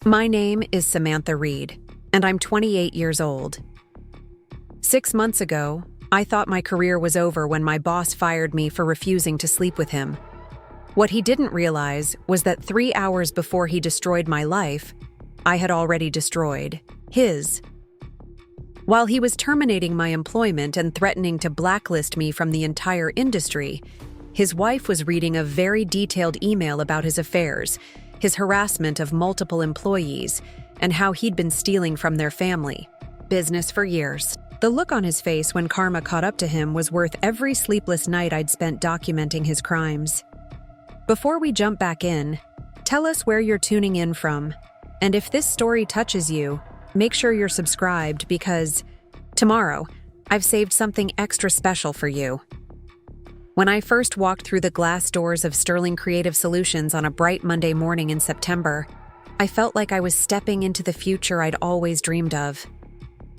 My name is Samantha Reed, and I'm 28 years old. 6 months ago, I thought my career was over when my boss fired me for refusing to sleep with him. What he didn't realize was that 3 hours before he destroyed my life, I had already destroyed his. While he was terminating my employment and threatening to blacklist me from the entire industry, his wife was reading a very detailed email about his affairs, his harassment of multiple employees, and how he'd been stealing from their family business for years. The look on his face when karma caught up to him was worth every sleepless night I'd spent documenting his crimes. Before we jump back in, tell us where you're tuning in from, and if this story touches you, make sure you're subscribed because tomorrow, I've saved something extra special for you. When I first walked through the glass doors of Sterling Creative Solutions on a bright Monday morning in September, I felt like I was stepping into the future I'd always dreamed of.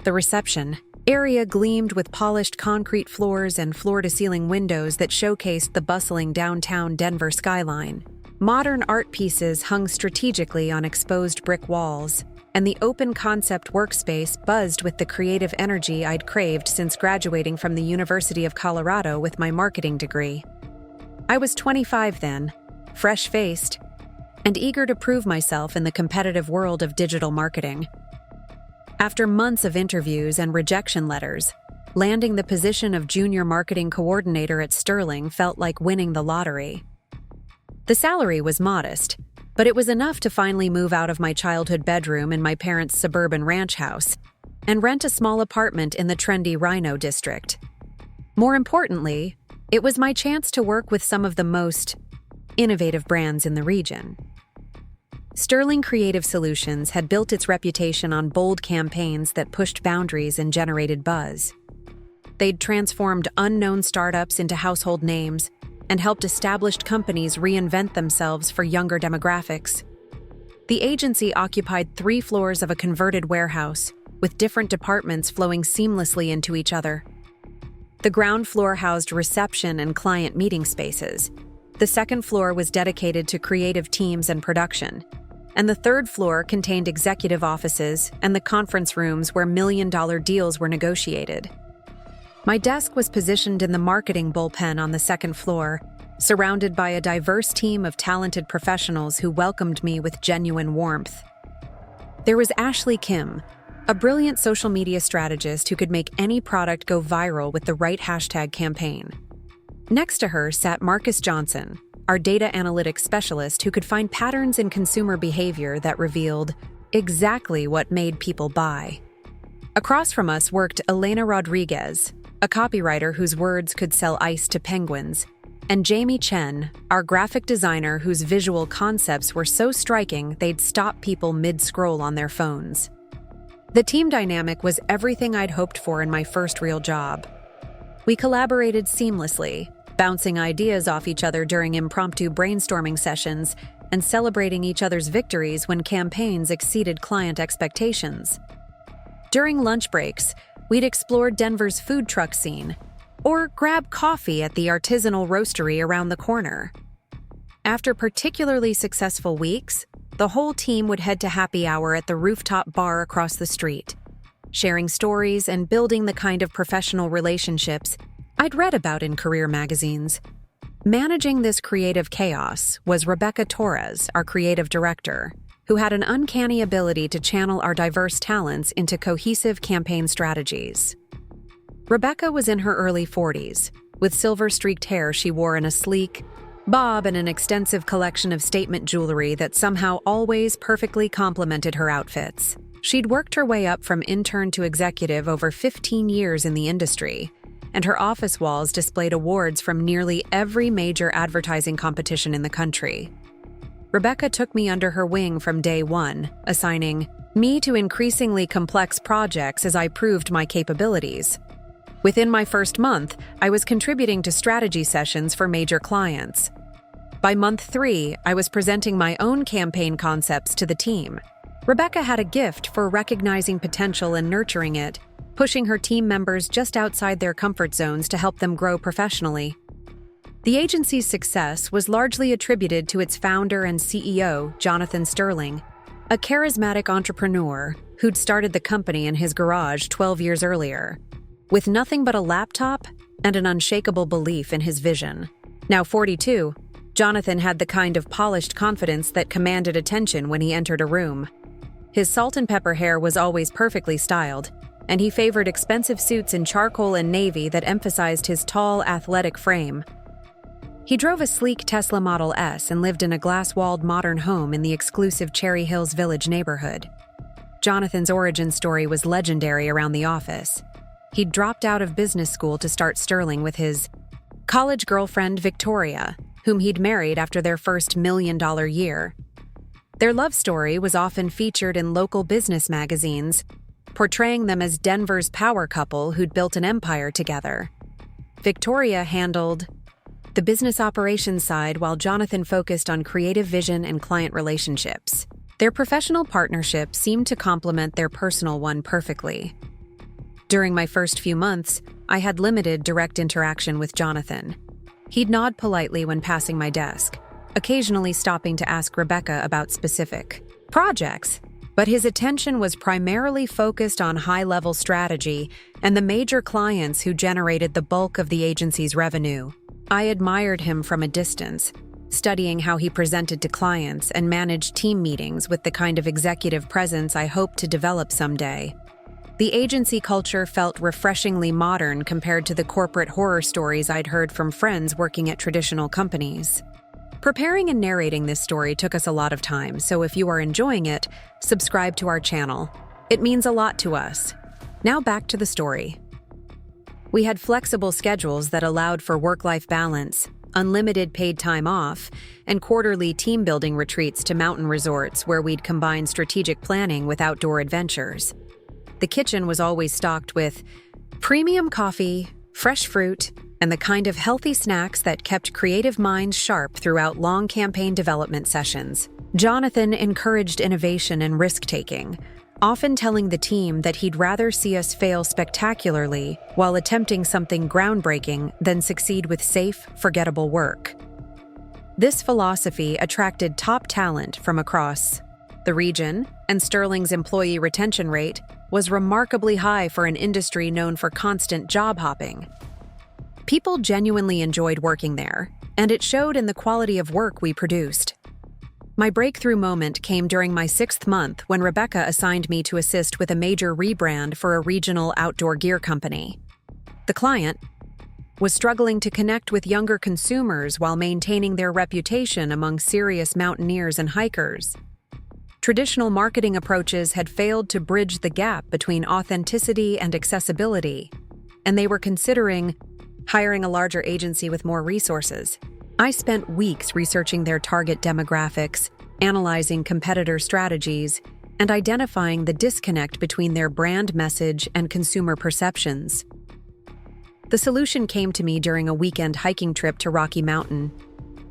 The reception area gleamed with polished concrete floors and floor-to-ceiling windows that showcased the bustling downtown Denver skyline. Modern art pieces hung strategically on exposed brick walls, and the open-concept workspace buzzed with the creative energy I'd craved since graduating from the University of Colorado with my marketing degree. I was 25 then, fresh-faced, and eager to prove myself in the competitive world of digital marketing. After months of interviews and rejection letters, landing the position of junior marketing coordinator at Sterling felt like winning the lottery. The salary was modest, but it was enough to finally move out of my childhood bedroom in my parents' suburban ranch house and rent a small apartment in the trendy RiNo district. More importantly, it was my chance to work with some of the most innovative brands in the region. Sterling Creative Solutions had built its reputation on bold campaigns that pushed boundaries and generated buzz. They'd transformed unknown startups into household names and helped established companies reinvent themselves for younger demographics. The agency occupied 3 floors of a converted warehouse, with different departments flowing seamlessly into each other. The ground floor housed reception and client meeting spaces. The second floor was dedicated to creative teams and production, and the third floor contained executive offices and the conference rooms where million-dollar deals were negotiated. My desk was positioned in the marketing bullpen on the second floor, surrounded by a diverse team of talented professionals who welcomed me with genuine warmth. There was Ashley Kim, a brilliant social media strategist who could make any product go viral with the right hashtag campaign. Next to her sat Marcus Johnson, our data analytics specialist who could find patterns in consumer behavior that revealed exactly what made people buy. Across from us worked Elena Rodriguez, a copywriter whose words could sell ice to penguins, and Jamie Chen, our graphic designer whose visual concepts were so striking they'd stop people mid-scroll on their phones. The team dynamic was everything I'd hoped for in my first real job. We collaborated seamlessly, bouncing ideas off each other during impromptu brainstorming sessions and celebrating each other's victories when campaigns exceeded client expectations. During lunch breaks, we'd explore Denver's food truck scene, or grab coffee at the artisanal roastery around the corner. After particularly successful weeks, the whole team would head to happy hour at the rooftop bar across the street, sharing stories and building the kind of professional relationships I'd read about in career magazines. Managing this creative chaos was Rebecca Torres, our creative director, who had an uncanny ability to channel our diverse talents into cohesive campaign strategies. Rebecca was in her early 40s, with silver-streaked hair she wore in a sleek bob and an extensive collection of statement jewelry that somehow always perfectly complemented her outfits. She'd worked her way up from intern to executive over 15 years in the industry, and her office walls displayed awards from nearly every major advertising competition in the country. Rebecca took me under her wing from day one, assigning me to increasingly complex projects as I proved my capabilities. Within my first month, I was contributing to strategy sessions for major clients. By month 3, I was presenting my own campaign concepts to the team. Rebecca had a gift for recognizing potential and nurturing it, pushing her team members just outside their comfort zones to help them grow professionally. The agency's success was largely attributed to its founder and CEO, Jonathan Sterling, a charismatic entrepreneur who'd started the company in his garage 12 years earlier, with nothing but a laptop and an unshakable belief in his vision. Now 42, Jonathan had the kind of polished confidence that commanded attention when he entered a room. His salt and pepper hair was always perfectly styled, and he favored expensive suits in charcoal and navy that emphasized his tall, athletic frame. He drove a sleek Tesla Model S and lived in a glass-walled modern home in the exclusive Cherry Hills Village neighborhood. Jonathan's origin story was legendary around the office. He'd dropped out of business school to start Sterling with his college girlfriend, Victoria, whom he'd married after their first million-dollar year. Their love story was often featured in local business magazines, portraying them as Denver's power couple who'd built an empire together. Victoria handled the business operations side while Jonathan focused on creative vision and client relationships. Their professional partnership seemed to complement their personal one perfectly. During my first few months, I had limited direct interaction with Jonathan. He'd nod politely when passing my desk, occasionally stopping to ask Rebecca about specific projects, but his attention was primarily focused on high-level strategy and the major clients who generated the bulk of the agency's revenue. I admired him from a distance, studying how he presented to clients and managed team meetings with the kind of executive presence I hoped to develop someday. The agency culture felt refreshingly modern compared to the corporate horror stories I'd heard from friends working at traditional companies. Preparing and narrating this story took us a lot of time, so if you are enjoying it, subscribe to our channel. It means a lot to us. Now back to the story. We had flexible schedules that allowed for work-life balance, unlimited paid time off, and quarterly team-building retreats to mountain resorts where we'd combine strategic planning with outdoor adventures. The kitchen was always stocked with premium coffee, fresh fruit, and the kind of healthy snacks that kept creative minds sharp throughout long campaign development sessions. Jonathan encouraged innovation and risk-taking, often telling the team that he'd rather see us fail spectacularly while attempting something groundbreaking than succeed with safe, forgettable work. This philosophy attracted top talent from across the region, and Sterling's employee retention rate was remarkably high for an industry known for constant job hopping. People genuinely enjoyed working there, and it showed in the quality of work we produced. My breakthrough moment came during my 6th month when Rebecca assigned me to assist with a major rebrand for a regional outdoor gear company. The client was struggling to connect with younger consumers while maintaining their reputation among serious mountaineers and hikers. Traditional marketing approaches had failed to bridge the gap between authenticity and accessibility, and they were considering hiring a larger agency with more resources. I spent weeks researching their target demographics, analyzing competitor strategies, and identifying the disconnect between their brand message and consumer perceptions. The solution came to me during a weekend hiking trip to Rocky Mountain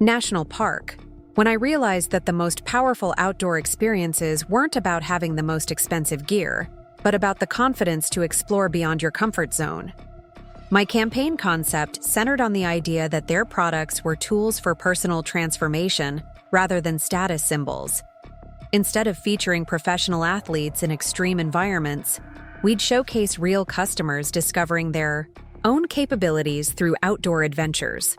National Park, when I realized that the most powerful outdoor experiences weren't about having the most expensive gear, but about the confidence to explore beyond your comfort zone. My campaign concept centered on the idea that their products were tools for personal transformation rather than status symbols. Instead of featuring professional athletes in extreme environments, we'd showcase real customers discovering their own capabilities through outdoor adventures.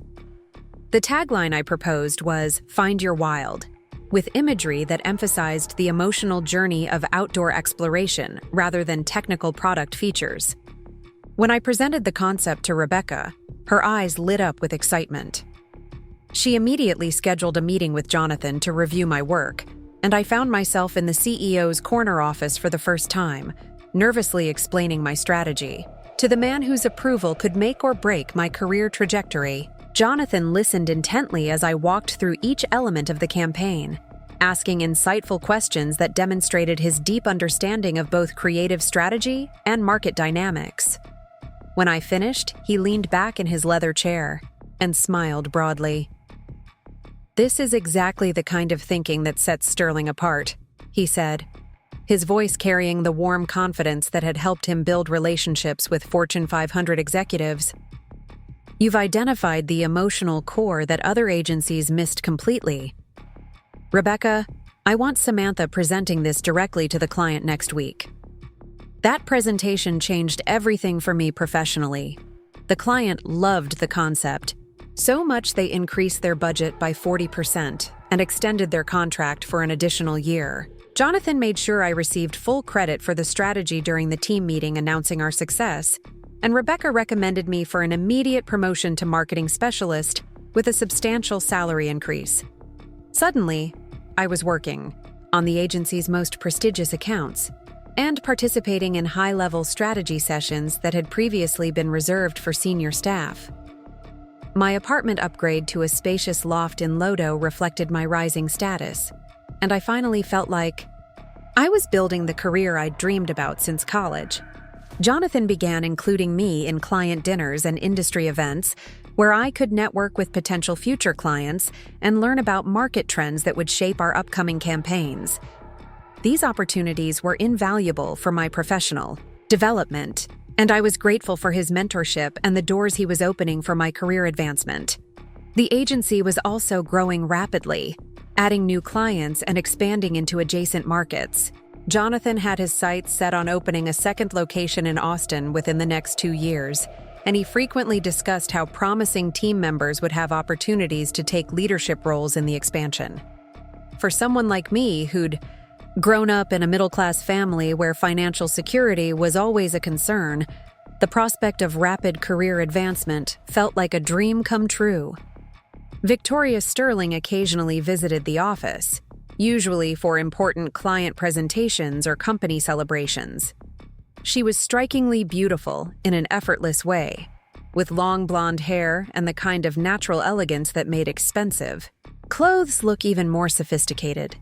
The tagline I proposed was "Find Your Wild," with imagery that emphasized the emotional journey of outdoor exploration rather than technical product features. When I presented the concept to Rebecca, her eyes lit up with excitement. She immediately scheduled a meeting with Jonathan to review my work, and I found myself in the CEO's corner office for the first time, nervously explaining my strategy. To the man whose approval could make or break my career trajectory, Jonathan listened intently as I walked through each element of the campaign, asking insightful questions that demonstrated his deep understanding of both creative strategy and market dynamics. When I finished, he leaned back in his leather chair and smiled broadly. "This is exactly the kind of thinking that sets Sterling apart," he said, his voice carrying the warm confidence that had helped him build relationships with Fortune 500 executives. "You've identified the emotional core that other agencies missed completely." Rebecca, I want Samantha presenting this directly to the client next week." That presentation changed everything for me professionally. The client loved the concept, so much they increased their budget by 40% and extended their contract for an additional year. Jonathan made sure I received full credit for the strategy during the team meeting announcing our success, and Rebecca recommended me for an immediate promotion to marketing specialist with a substantial salary increase. Suddenly, I was working on the agency's most prestigious accounts and participating in high-level strategy sessions that had previously been reserved for senior staff. My apartment upgrade to a spacious loft in Lodo reflected my rising status, and I finally felt like I was building the career I'd dreamed about since college. Jonathan began including me in client dinners and industry events where I could network with potential future clients and learn about market trends that would shape our upcoming campaigns. These opportunities were invaluable for my professional development, and I was grateful for his mentorship and the doors he was opening for my career advancement. The agency was also growing rapidly, adding new clients and expanding into adjacent markets. Jonathan had his sights set on opening a second location in Austin within the next 2 years, and he frequently discussed how promising team members would have opportunities to take leadership roles in the expansion. For someone like me who'd grown up in a middle-class family where financial security was always a concern, the prospect of rapid career advancement felt like a dream come true. Victoria Sterling occasionally visited the office, usually for important client presentations or company celebrations. She was strikingly beautiful in an effortless way, with long blonde hair and the kind of natural elegance that made expensive clothes look even more sophisticated.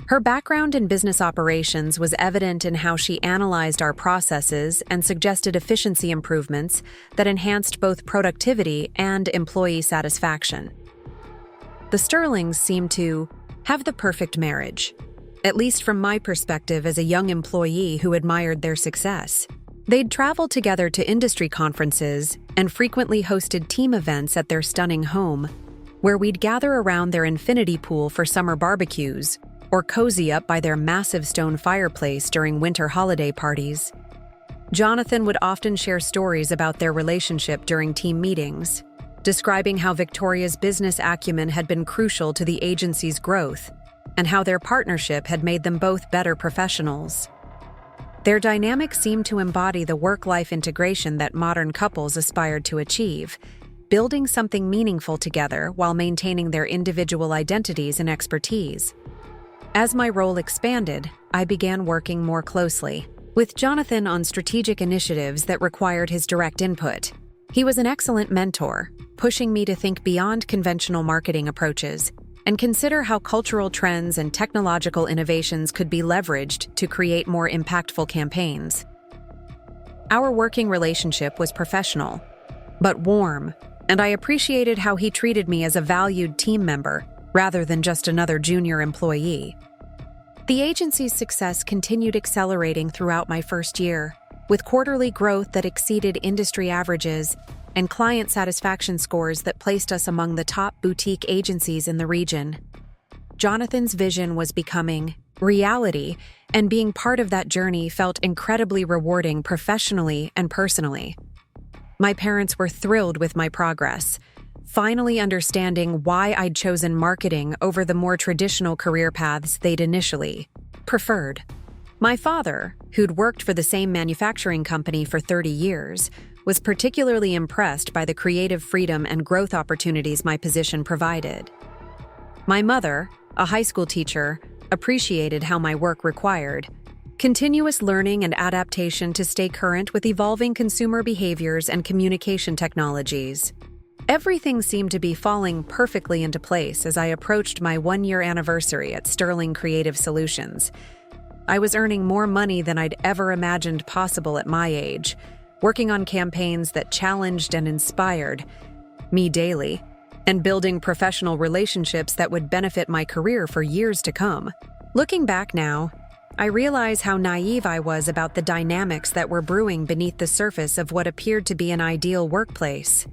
Her background in business operations was evident in how she analyzed our processes and suggested efficiency improvements that enhanced both productivity and employee satisfaction. The Sterlings seemed to have the perfect marriage, at least from my perspective as a young employee who admired their success. They'd traveled together to industry conferences and frequently hosted team events at their stunning home, where we'd gather around their infinity pool for summer barbecues or cozy up by their massive stone fireplace during winter holiday parties. Jonathan would often share stories about their relationship during team meetings, describing how Victoria's business acumen had been crucial to the agency's growth and how their partnership had made them both better professionals. Their dynamic seemed to embody the work-life integration that modern couples aspired to achieve, building something meaningful together while maintaining their individual identities and expertise. As my role expanded, I began working more closely with Jonathan on strategic initiatives that required his direct input. He was an excellent mentor, pushing me to think beyond conventional marketing approaches and consider how cultural trends and technological innovations could be leveraged to create more impactful campaigns. Our working relationship was professional, but warm, and I appreciated how he treated me as a valued team member rather than just another junior employee. The agency's success continued accelerating throughout my first year, with quarterly growth that exceeded industry averages and client satisfaction scores that placed us among the top boutique agencies in the region. Jonathan's vision was becoming reality, and being part of that journey felt incredibly rewarding professionally and personally. My parents were thrilled with my progress, finally understanding why I'd chosen marketing over the more traditional career paths they'd initially preferred. My father, who'd worked for the same manufacturing company for 30 years, was particularly impressed by the creative freedom and growth opportunities my position provided. My mother, a high school teacher, appreciated how my work required continuous learning and adaptation to stay current with evolving consumer behaviors and communication technologies. Everything seemed to be falling perfectly into place as I approached my 1-year anniversary at Sterling Creative Solutions. I was earning more money than I'd ever imagined possible at my age, working on campaigns that challenged and inspired me daily, and building professional relationships that would benefit my career for years to come. Looking back now, I realize how naive I was about the dynamics that were brewing beneath the surface of what appeared to be an ideal workplace.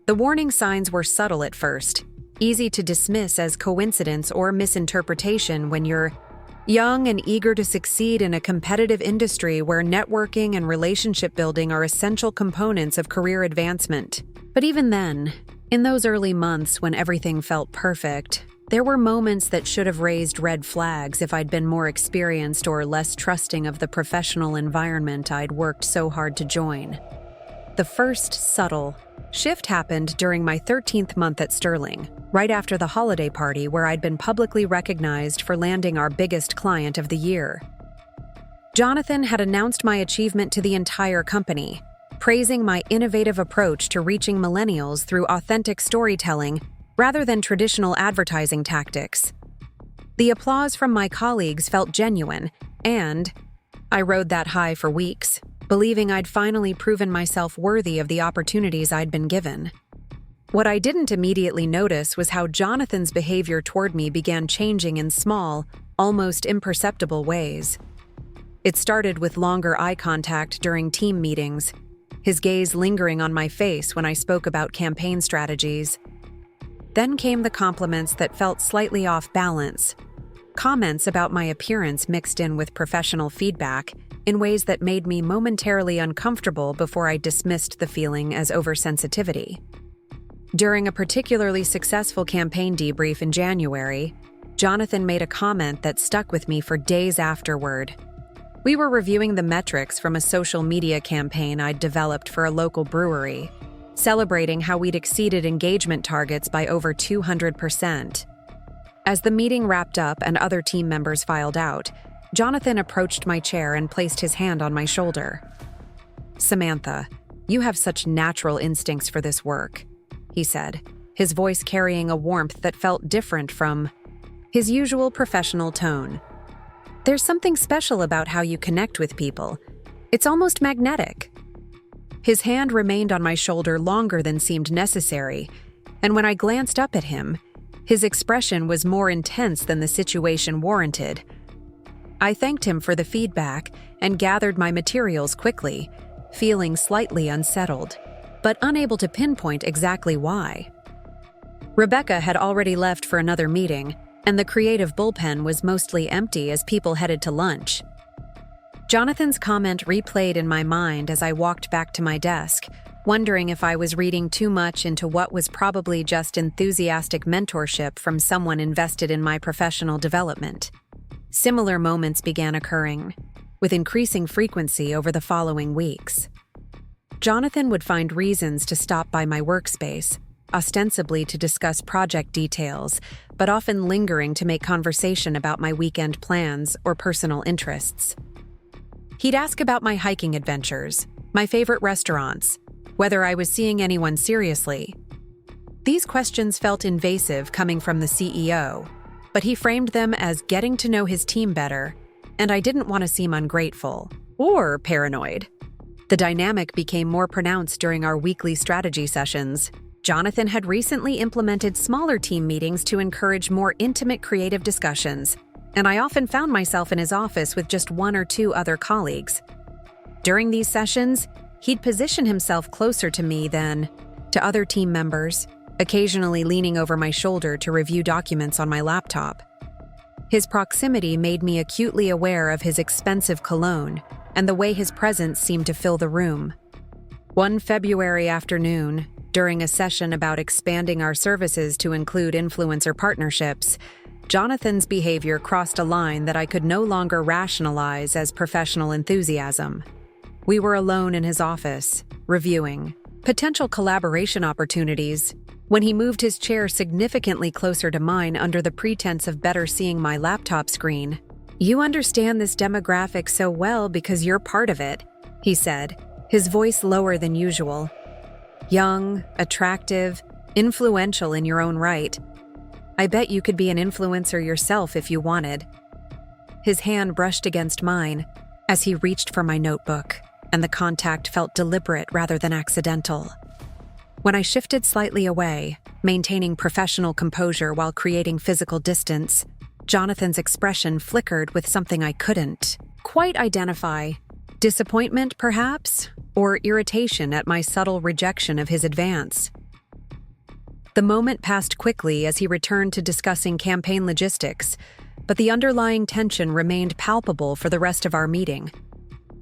The warning signs were subtle at first, easy to dismiss as coincidence or misinterpretation when you're young and eager to succeed in a competitive industry where networking and relationship building are essential components of career advancement. But even then, in those early months when everything felt perfect, there were moments that should have raised red flags if I'd been more experienced or less trusting of the professional environment I'd worked so hard to join. The first subtle shift happened during my 13th month at Sterling, right after the holiday party where I'd been publicly recognized for landing our biggest client of the year. Jonathan had announced my achievement to the entire company, praising my innovative approach to reaching millennials through authentic storytelling rather than traditional advertising tactics. The applause from my colleagues felt genuine, and I rode that high for weeks, believing I'd finally proven myself worthy of the opportunities I'd been given. What I didn't immediately notice was how Jonathan's behavior toward me began changing in small, almost imperceptible ways. It started with longer eye contact during team meetings, his gaze lingering on my face when I spoke about campaign strategies. Then came the compliments that felt slightly off balance, comments about my appearance mixed in with professional feedback in ways that made me momentarily uncomfortable before I dismissed the feeling as oversensitivity. During a particularly successful campaign debrief in January, Jonathan made a comment that stuck with me for days afterward. We were reviewing the metrics from a social media campaign I'd developed for a local brewery, celebrating how we'd exceeded engagement targets by over 200%. As the meeting wrapped up and other team members filed out, Jonathan approached my chair and placed his hand on my shoulder. "Samantha, you have such natural instincts for this work," he said, his voice carrying a warmth that felt different from his usual professional tone. "There's something special about how you connect with people. It's almost magnetic." His hand remained on my shoulder longer than seemed necessary, and when I glanced up at him, his expression was more intense than the situation warranted. I thanked him for the feedback and gathered my materials quickly, feeling slightly unsettled, but unable to pinpoint exactly why. Rebecca had already left for another meeting, and the creative bullpen was mostly empty as people headed to lunch. Jonathan's comment replayed in my mind as I walked back to my desk, wondering if I was reading too much into what was probably just enthusiastic mentorship from someone invested in my professional development. Similar moments began occurring, with increasing frequency over the following weeks. Jonathan would find reasons to stop by my workspace, ostensibly to discuss project details, but often lingering to make conversation about my weekend plans or personal interests. He'd ask about my hiking adventures, my favorite restaurants, whether I was seeing anyone seriously. These questions felt invasive coming from the CEO, but he framed them as getting to know his team better, and I didn't want to seem ungrateful or paranoid. The dynamic became more pronounced during our weekly strategy sessions. Jonathan had recently implemented smaller team meetings to encourage more intimate creative discussions, and I often found myself in his office with just one or two other colleagues. During these sessions, he'd position himself closer to me than to other team members, occasionally leaning over my shoulder to review documents on my laptop. His proximity made me acutely aware of his expensive cologne and the way his presence seemed to fill the room. One February afternoon, during a session about expanding our services to include influencer partnerships, Jonathan's behavior crossed a line that I could no longer rationalize as professional enthusiasm. We were alone in his office, reviewing potential collaboration opportunities, when he moved his chair significantly closer to mine under the pretense of better seeing my laptop screen. "You understand this demographic so well because you're part of it," he said, his voice lower than usual. "Young, attractive, influential in your own right. I bet you could be an influencer yourself if you wanted." His hand brushed against mine as he reached for my notebook, and the contact felt deliberate rather than accidental. When I shifted slightly away, maintaining professional composure while creating physical distance, Jonathan's expression flickered with something I couldn't quite identify. Disappointment, perhaps, or irritation at my subtle rejection of his advance. The moment passed quickly as he returned to discussing campaign logistics, but the underlying tension remained palpable for the rest of our meeting.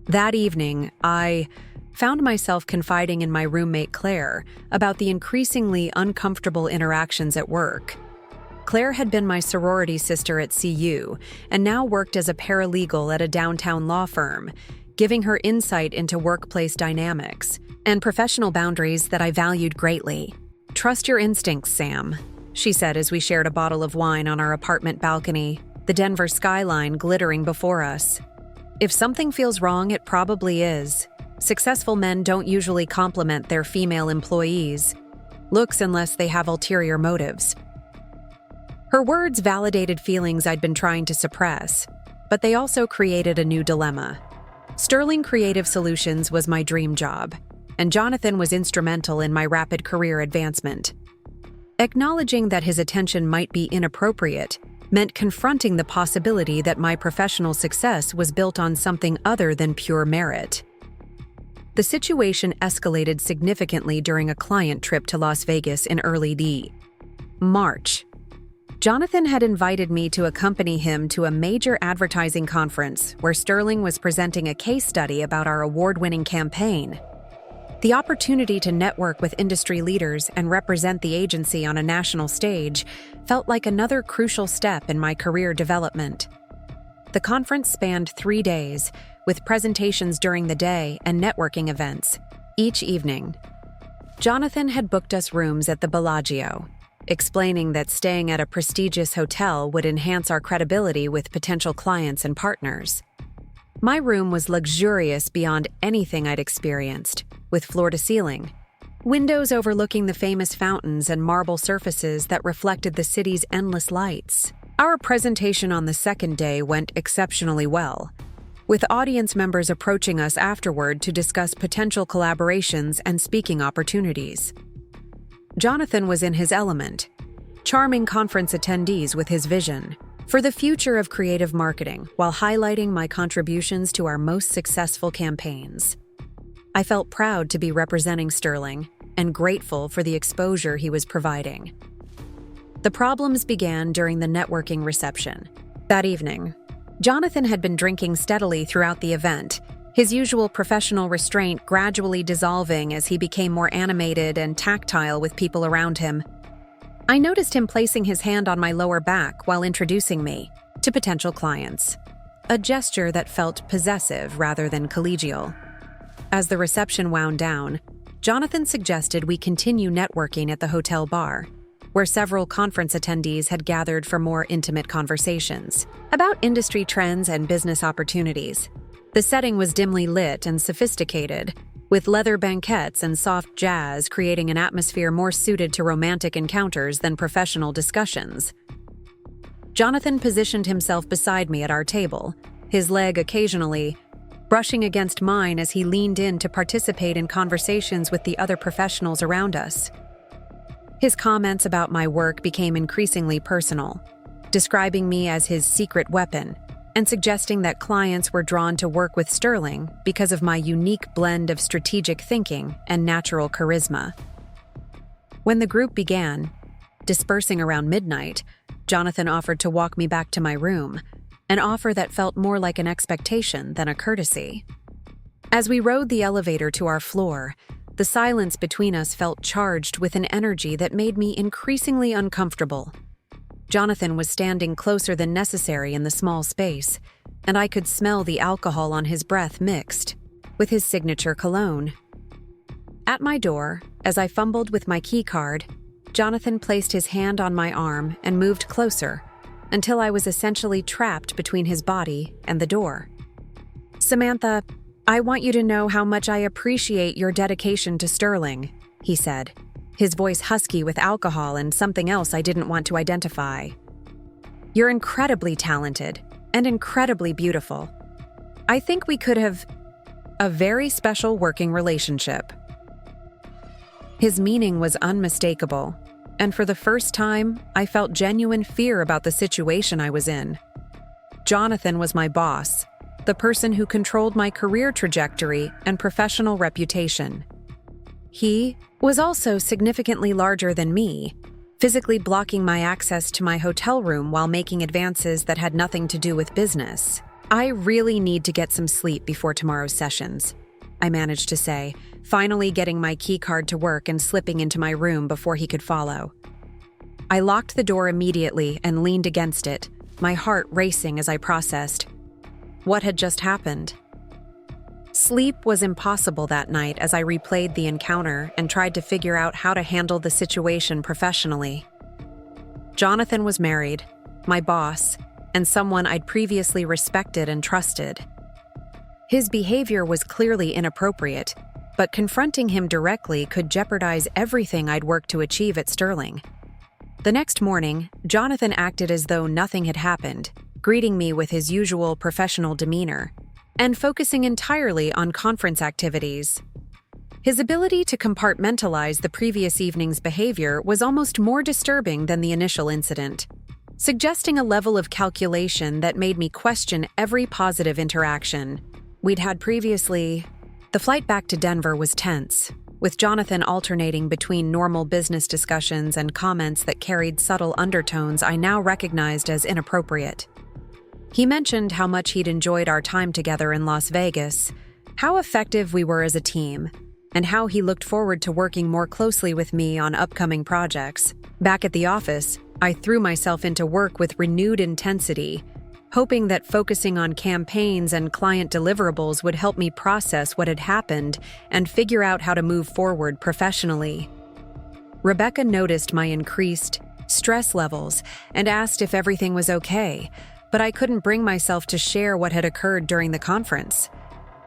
That evening, I found myself confiding in my roommate Claire about the increasingly uncomfortable interactions at work. Claire had been my sorority sister at CU and now worked as a paralegal at a downtown law firm, giving her insight into workplace dynamics and professional boundaries that I valued greatly. "Trust your instincts, Sam," she said as we shared a bottle of wine on our apartment balcony, the Denver skyline glittering before us. "If something feels wrong, it probably is. Successful men don't usually compliment their female employees' looks unless they have ulterior motives." Her words validated feelings I'd been trying to suppress, but they also created a new dilemma. Sterling Creative Solutions was my dream job, and Jonathan was instrumental in my rapid career advancement. Acknowledging that his attention might be inappropriate meant confronting the possibility that my professional success was built on something other than pure merit. The situation escalated significantly during a client trip to Las Vegas in early March. Jonathan had invited me to accompany him to a major advertising conference where Sterling was presenting a case study about our award-winning campaign. The opportunity to network with industry leaders and represent the agency on a national stage felt like another crucial step in my career development. The conference spanned 3 days, with presentations during the day and networking events each evening. Jonathan had booked us rooms at the Bellagio, explaining that staying at a prestigious hotel would enhance our credibility with potential clients and partners. My room was luxurious beyond anything I'd experienced, with floor-to-ceiling, windows overlooking the famous fountains and marble surfaces that reflected the city's endless lights. Our presentation on the second day went exceptionally well, with audience members approaching us afterward to discuss potential collaborations and speaking opportunities. Jonathan was in his element, charming conference attendees with his vision for the future of creative marketing while highlighting my contributions to our most successful campaigns. I felt proud to be representing Sterling and grateful for the exposure he was providing. The problems began during the networking reception. That evening, Jonathan had been drinking steadily throughout the event, his usual professional restraint gradually dissolving as he became more animated and tactile with people around him. I noticed him placing his hand on my lower back while introducing me to potential clients, a gesture that felt possessive rather than collegial. As the reception wound down, Jonathan suggested we continue networking at the hotel bar, where several conference attendees had gathered for more intimate conversations about industry trends and business opportunities. The setting was dimly lit and sophisticated, with leather banquettes and soft jazz creating an atmosphere more suited to romantic encounters than professional discussions. Jonathan positioned himself beside me at our table, his leg occasionally brushing against mine as he leaned in to participate in conversations with the other professionals around us. His comments about my work became increasingly personal, describing me as his secret weapon and suggesting that clients were drawn to work with Sterling because of my unique blend of strategic thinking and natural charisma. When the group began, dispersing around midnight, Jonathan offered to walk me back to my room, an offer that felt more like an expectation than a courtesy. As we rode the elevator to our floor, the silence between us felt charged with an energy that made me increasingly uncomfortable. Jonathan was standing closer than necessary in the small space, and I could smell the alcohol on his breath mixed with his signature cologne. At my door, as I fumbled with my key card, Jonathan placed his hand on my arm and moved closer until I was essentially trapped between his body and the door. "Samantha, I want you to know how much I appreciate your dedication to Sterling," he said, his voice husky with alcohol and something else I didn't want to identify. "You're incredibly talented and incredibly beautiful. I think we could have a very special working relationship." His meaning was unmistakable, and for the first time, I felt genuine fear about the situation I was in. Jonathan was my boss, the person who controlled my career trajectory and professional reputation. He was also significantly larger than me, physically blocking my access to my hotel room while making advances that had nothing to do with business. "I really need to get some sleep before tomorrow's sessions," I managed to say, finally getting my key card to work and slipping into my room before he could follow. I locked the door immediately and leaned against it, my heart racing as I processed what had just happened. Sleep was impossible that night as I replayed the encounter and tried to figure out how to handle the situation professionally. Jonathan was married, my boss, and someone I'd previously respected and trusted. His behavior was clearly inappropriate, but confronting him directly could jeopardize everything I'd worked to achieve at Sterling. The next morning, Jonathan acted as though nothing had happened, greeting me with his usual professional demeanor, and focusing entirely on conference activities. His ability to compartmentalize the previous evening's behavior was almost more disturbing than the initial incident, suggesting a level of calculation that made me question every positive interaction we'd had previously. The flight back to Denver was tense, with Jonathan alternating between normal business discussions and comments that carried subtle undertones I now recognized as inappropriate. He mentioned how much he'd enjoyed our time together in Las Vegas, how effective we were as a team, and how he looked forward to working more closely with me on upcoming projects. Back at the office, I threw myself into work with renewed intensity, hoping that focusing on campaigns and client deliverables would help me process what had happened and figure out how to move forward professionally. Rebecca noticed my increased stress levels and asked if everything was okay, but I couldn't bring myself to share what had occurred during the conference.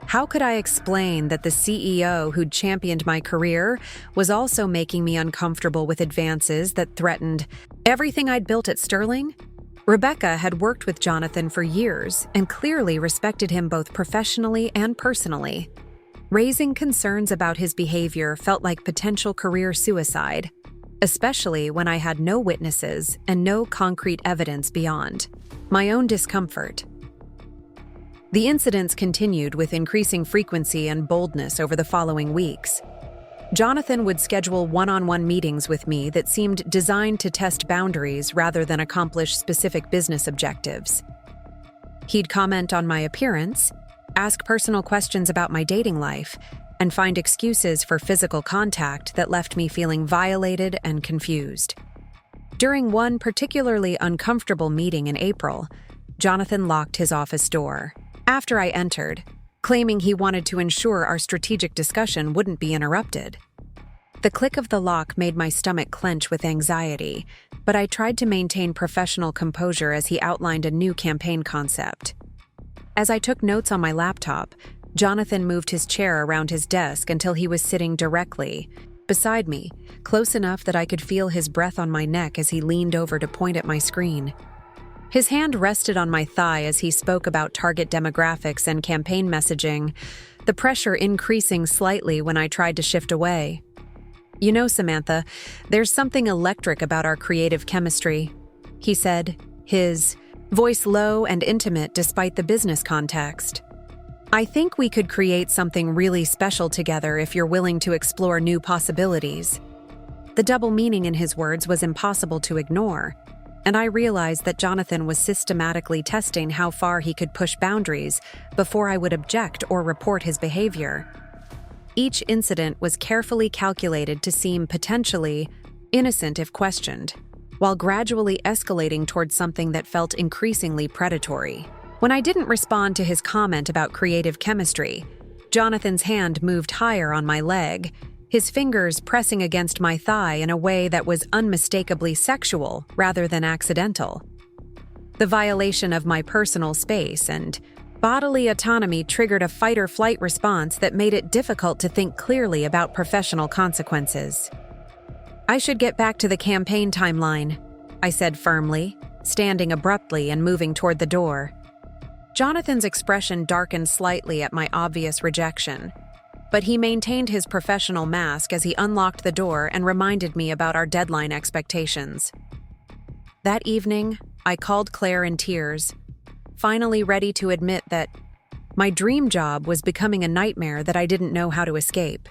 How could I explain that the CEO who'd championed my career was also making me uncomfortable with advances that threatened everything I'd built at Sterling? Rebecca had worked with Jonathan for years and clearly respected him both professionally and personally. Raising concerns about his behavior felt like potential career suicide, especially when I had no witnesses and no concrete evidence beyond my own discomfort. The incidents continued with increasing frequency and boldness over the following weeks. Jonathan would schedule one-on-one meetings with me that seemed designed to test boundaries rather than accomplish specific business objectives. He'd comment on my appearance, ask personal questions about my dating life, and find excuses for physical contact that left me feeling violated and confused. During one particularly uncomfortable meeting in April, Jonathan locked his office door after I entered, claiming he wanted to ensure our strategic discussion wouldn't be interrupted. The click of the lock made my stomach clench with anxiety, but I tried to maintain professional composure as he outlined a new campaign concept. As I took notes on my laptop, Jonathan moved his chair around his desk until he was sitting directly beside me, close enough that I could feel his breath on my neck as he leaned over to point at my screen. His hand rested on my thigh as he spoke about target demographics and campaign messaging, the pressure increasing slightly when I tried to shift away. "You know, Samantha, there's something electric about our creative chemistry," he said, his voice low and intimate despite the business context. "I think we could create something really special together if you're willing to explore new possibilities." The double meaning in his words was impossible to ignore, and I realized that Jonathan was systematically testing how far he could push boundaries before I would object or report his behavior. Each incident was carefully calculated to seem potentially innocent if questioned, while gradually escalating towards something that felt increasingly predatory. When I didn't respond to his comment about creative chemistry, Jonathan's hand moved higher on my leg, his fingers pressing against my thigh in a way that was unmistakably sexual rather than accidental. The violation of my personal space and bodily autonomy triggered a fight-or-flight response that made it difficult to think clearly about professional consequences. "I should get back to the campaign timeline," I said firmly, standing abruptly and moving toward the door. Jonathan's expression darkened slightly at my obvious rejection, but he maintained his professional mask as he unlocked the door and reminded me about our deadline expectations. That evening, I called Claire in tears, finally ready to admit that my dream job was becoming a nightmare that I didn't know how to escape.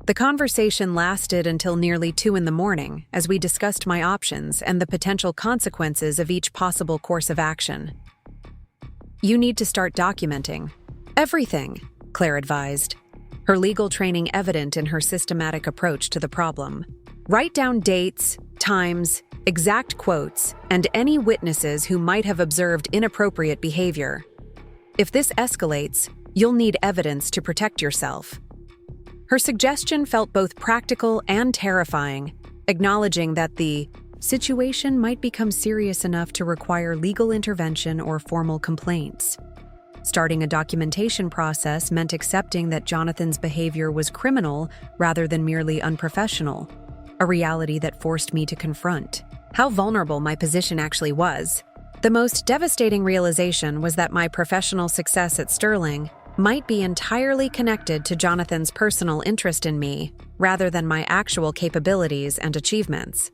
The conversation lasted until nearly 2 in the morning as we discussed my options and the potential consequences of each possible course of action. "You need to start documenting everything," Claire advised, her legal training evident in her systematic approach to the problem. "Write down dates, times, exact quotes, and any witnesses who might have observed inappropriate behavior. If this escalates, you'll need evidence to protect yourself." Her suggestion felt both practical and terrifying, acknowledging that the situation might become serious enough to require legal intervention or formal complaints. Starting a documentation process meant accepting that Jonathan's behavior was criminal rather than merely unprofessional, a reality that forced me to confront how vulnerable my position actually was. The most devastating realization was that my professional success at Sterling might be entirely connected to Jonathan's personal interest in me, rather than my actual capabilities and achievements.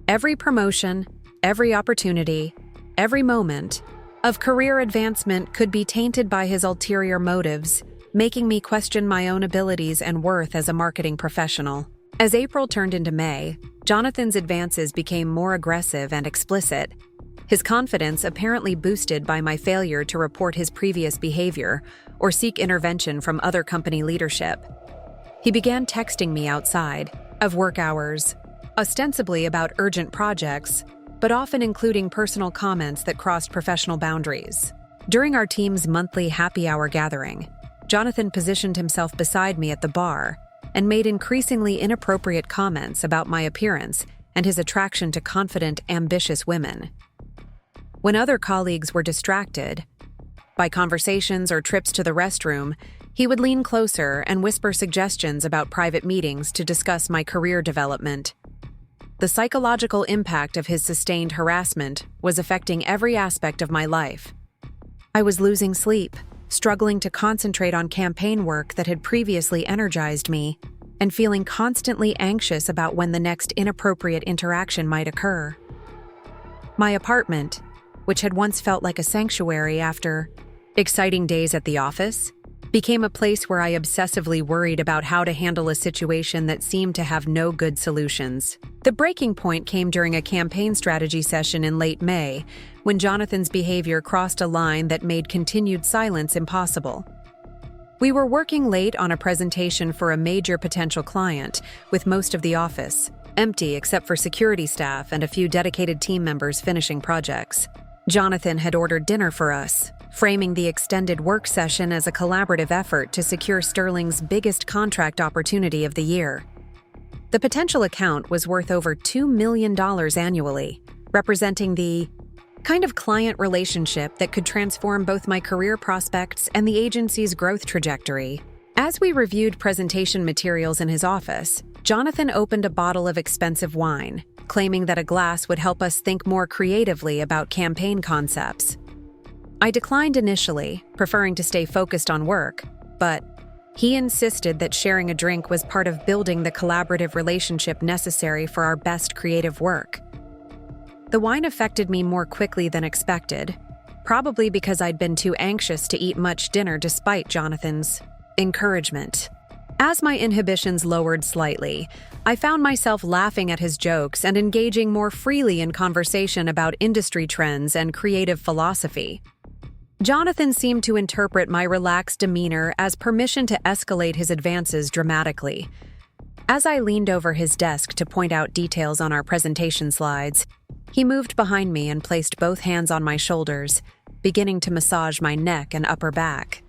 Every promotion, every opportunity, every moment of career advancement could be tainted by his ulterior motives, making me question my own abilities and worth as a marketing professional. As April turned into May, Jonathan's advances became more aggressive and explicit, his confidence apparently boosted by my failure to report his previous behavior or seek intervention from other company leadership. He began texting me outside of work hours, ostensibly about urgent projects, but often including personal comments that crossed professional boundaries. During our team's monthly happy hour gathering, Jonathan positioned himself beside me at the bar and made increasingly inappropriate comments about my appearance and his attraction to confident, ambitious women. When other colleagues were distracted by conversations or trips to the restroom, he would lean closer and whisper suggestions about private meetings to discuss my career development. The psychological impact of his sustained harassment was affecting every aspect of my life. I was losing sleep, struggling to concentrate on campaign work that had previously energized me, and feeling constantly anxious about when the next inappropriate interaction might occur. My apartment, which had once felt like a sanctuary after exciting days at the office, became a place where I obsessively worried about how to handle a situation that seemed to have no good solutions. The breaking point came during a campaign strategy session in late May, when Jonathan's behavior crossed a line that made continued silence impossible. We were working late on a presentation for a major potential client, with most of the office empty except for security staff and a few dedicated team members finishing projects. Jonathan had ordered dinner for us, framing the extended work session as a collaborative effort to secure Sterling's biggest contract opportunity of the year. The potential account was worth over $2 million annually, representing the kind of client relationship that could transform both my career prospects and the agency's growth trajectory. As we reviewed presentation materials in his office, Jonathan opened a bottle of expensive wine, claiming that a glass would help us think more creatively about campaign concepts. I declined initially, preferring to stay focused on work, but he insisted that sharing a drink was part of building the collaborative relationship necessary for our best creative work. The wine affected me more quickly than expected, probably because I'd been too anxious to eat much dinner despite Jonathan's encouragement. As my inhibitions lowered slightly, I found myself laughing at his jokes and engaging more freely in conversation about industry trends and creative philosophy. Jonathan seemed to interpret my relaxed demeanor as permission to escalate his advances dramatically. As I leaned over his desk to point out details on our presentation slides, he moved behind me and placed both hands on my shoulders, beginning to massage my neck and upper back.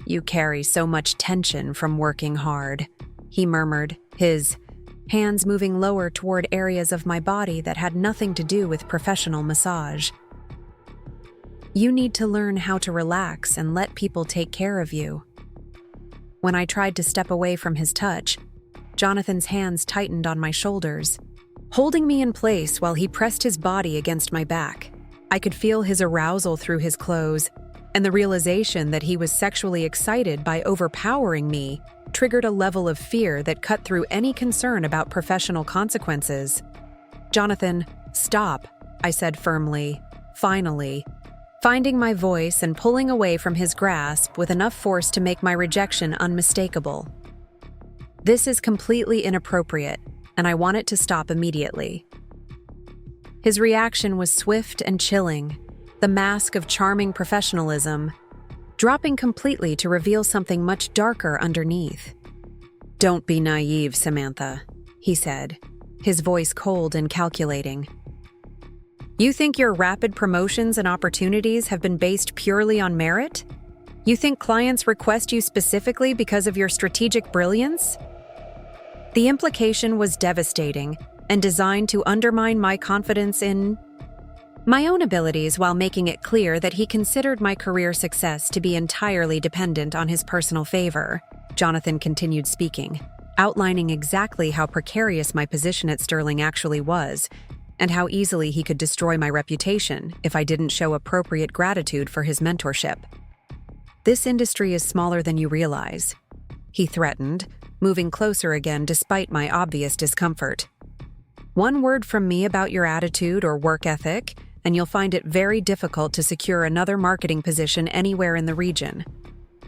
"You carry so much tension from working hard," he murmured, his hands moving lower toward areas of my body that had nothing to do with professional massage. "You need to learn how to relax and let people take care of you." When I tried to step away from his touch, Jonathan's hands tightened on my shoulders, holding me in place while he pressed his body against my back. I could feel his arousal through his clothes, and the realization that he was sexually excited by overpowering me triggered a level of fear that cut through any concern about professional consequences. "Jonathan, stop," I said firmly, finally, finding my voice and pulling away from his grasp with enough force to make my rejection unmistakable. This is completely inappropriate, and I want it to stop immediately." His reaction was swift and chilling, the mask of charming professionalism dropping completely to reveal something much darker underneath. "Don't be naive, Samantha," he said, his voice cold and calculating. "You think your rapid promotions and opportunities have been based purely on merit? You think clients request you specifically because of your strategic brilliance?" The implication was devastating and designed to undermine my confidence in my own abilities while making it clear that he considered my career success to be entirely dependent on his personal favor. Jonathan continued speaking, outlining exactly how precarious my position at Sterling actually was, and how easily he could destroy my reputation if I didn't show appropriate gratitude for his mentorship. "This industry is smaller than you realize," he threatened, moving closer again despite my obvious discomfort. "One word from me about your attitude or work ethic, and you'll find it very difficult to secure another marketing position anywhere in the region.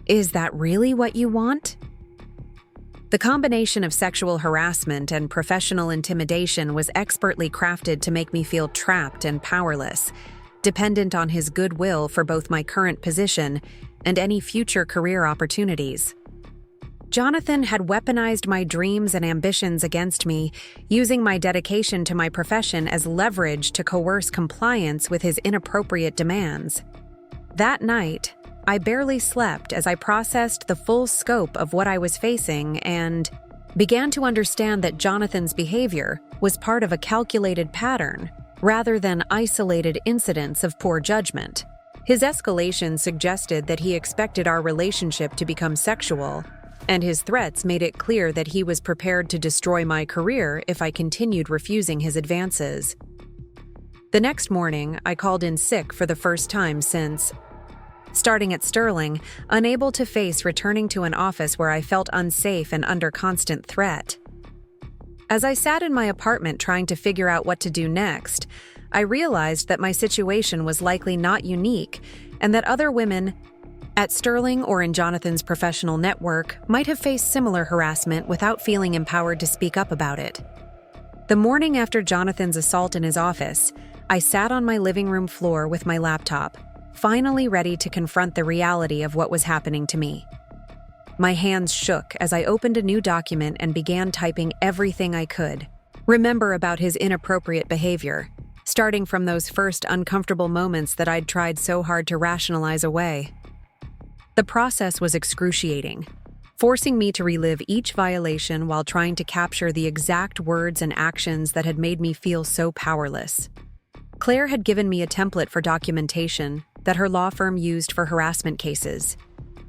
Is that really what you want?" The combination of sexual harassment and professional intimidation was expertly crafted to make me feel trapped and powerless, dependent on his goodwill for both my current position and any future career opportunities. Jonathan had weaponized my dreams and ambitions against me, using my dedication to my profession as leverage to coerce compliance with his inappropriate demands. That night, I barely slept as I processed the full scope of what I was facing and began to understand that Jonathan's behavior was part of a calculated pattern rather than isolated incidents of poor judgment. His escalation suggested that he expected our relationship to become sexual, and his threats made it clear that he was prepared to destroy my career if I continued refusing his advances. The next morning, I called in sick for the first time since starting at Sterling, unable to face returning to an office where I felt unsafe and under constant threat. As I sat in my apartment trying to figure out what to do next, I realized that my situation was likely not unique and that other women at Sterling or in Jonathan's professional network might have faced similar harassment without feeling empowered to speak up about it. The morning after Jonathan's assault in his office, I sat on my living room floor with my laptop, finally ready to confront the reality of what was happening to me. My hands shook as I opened a new document and began typing everything I could remember about his inappropriate behavior, starting from those first uncomfortable moments that I'd tried so hard to rationalize away. The process was excruciating, forcing me to relive each violation while trying to capture the exact words and actions that had made me feel so powerless. Claire had given me a template for documentation that her law firm used for harassment cases,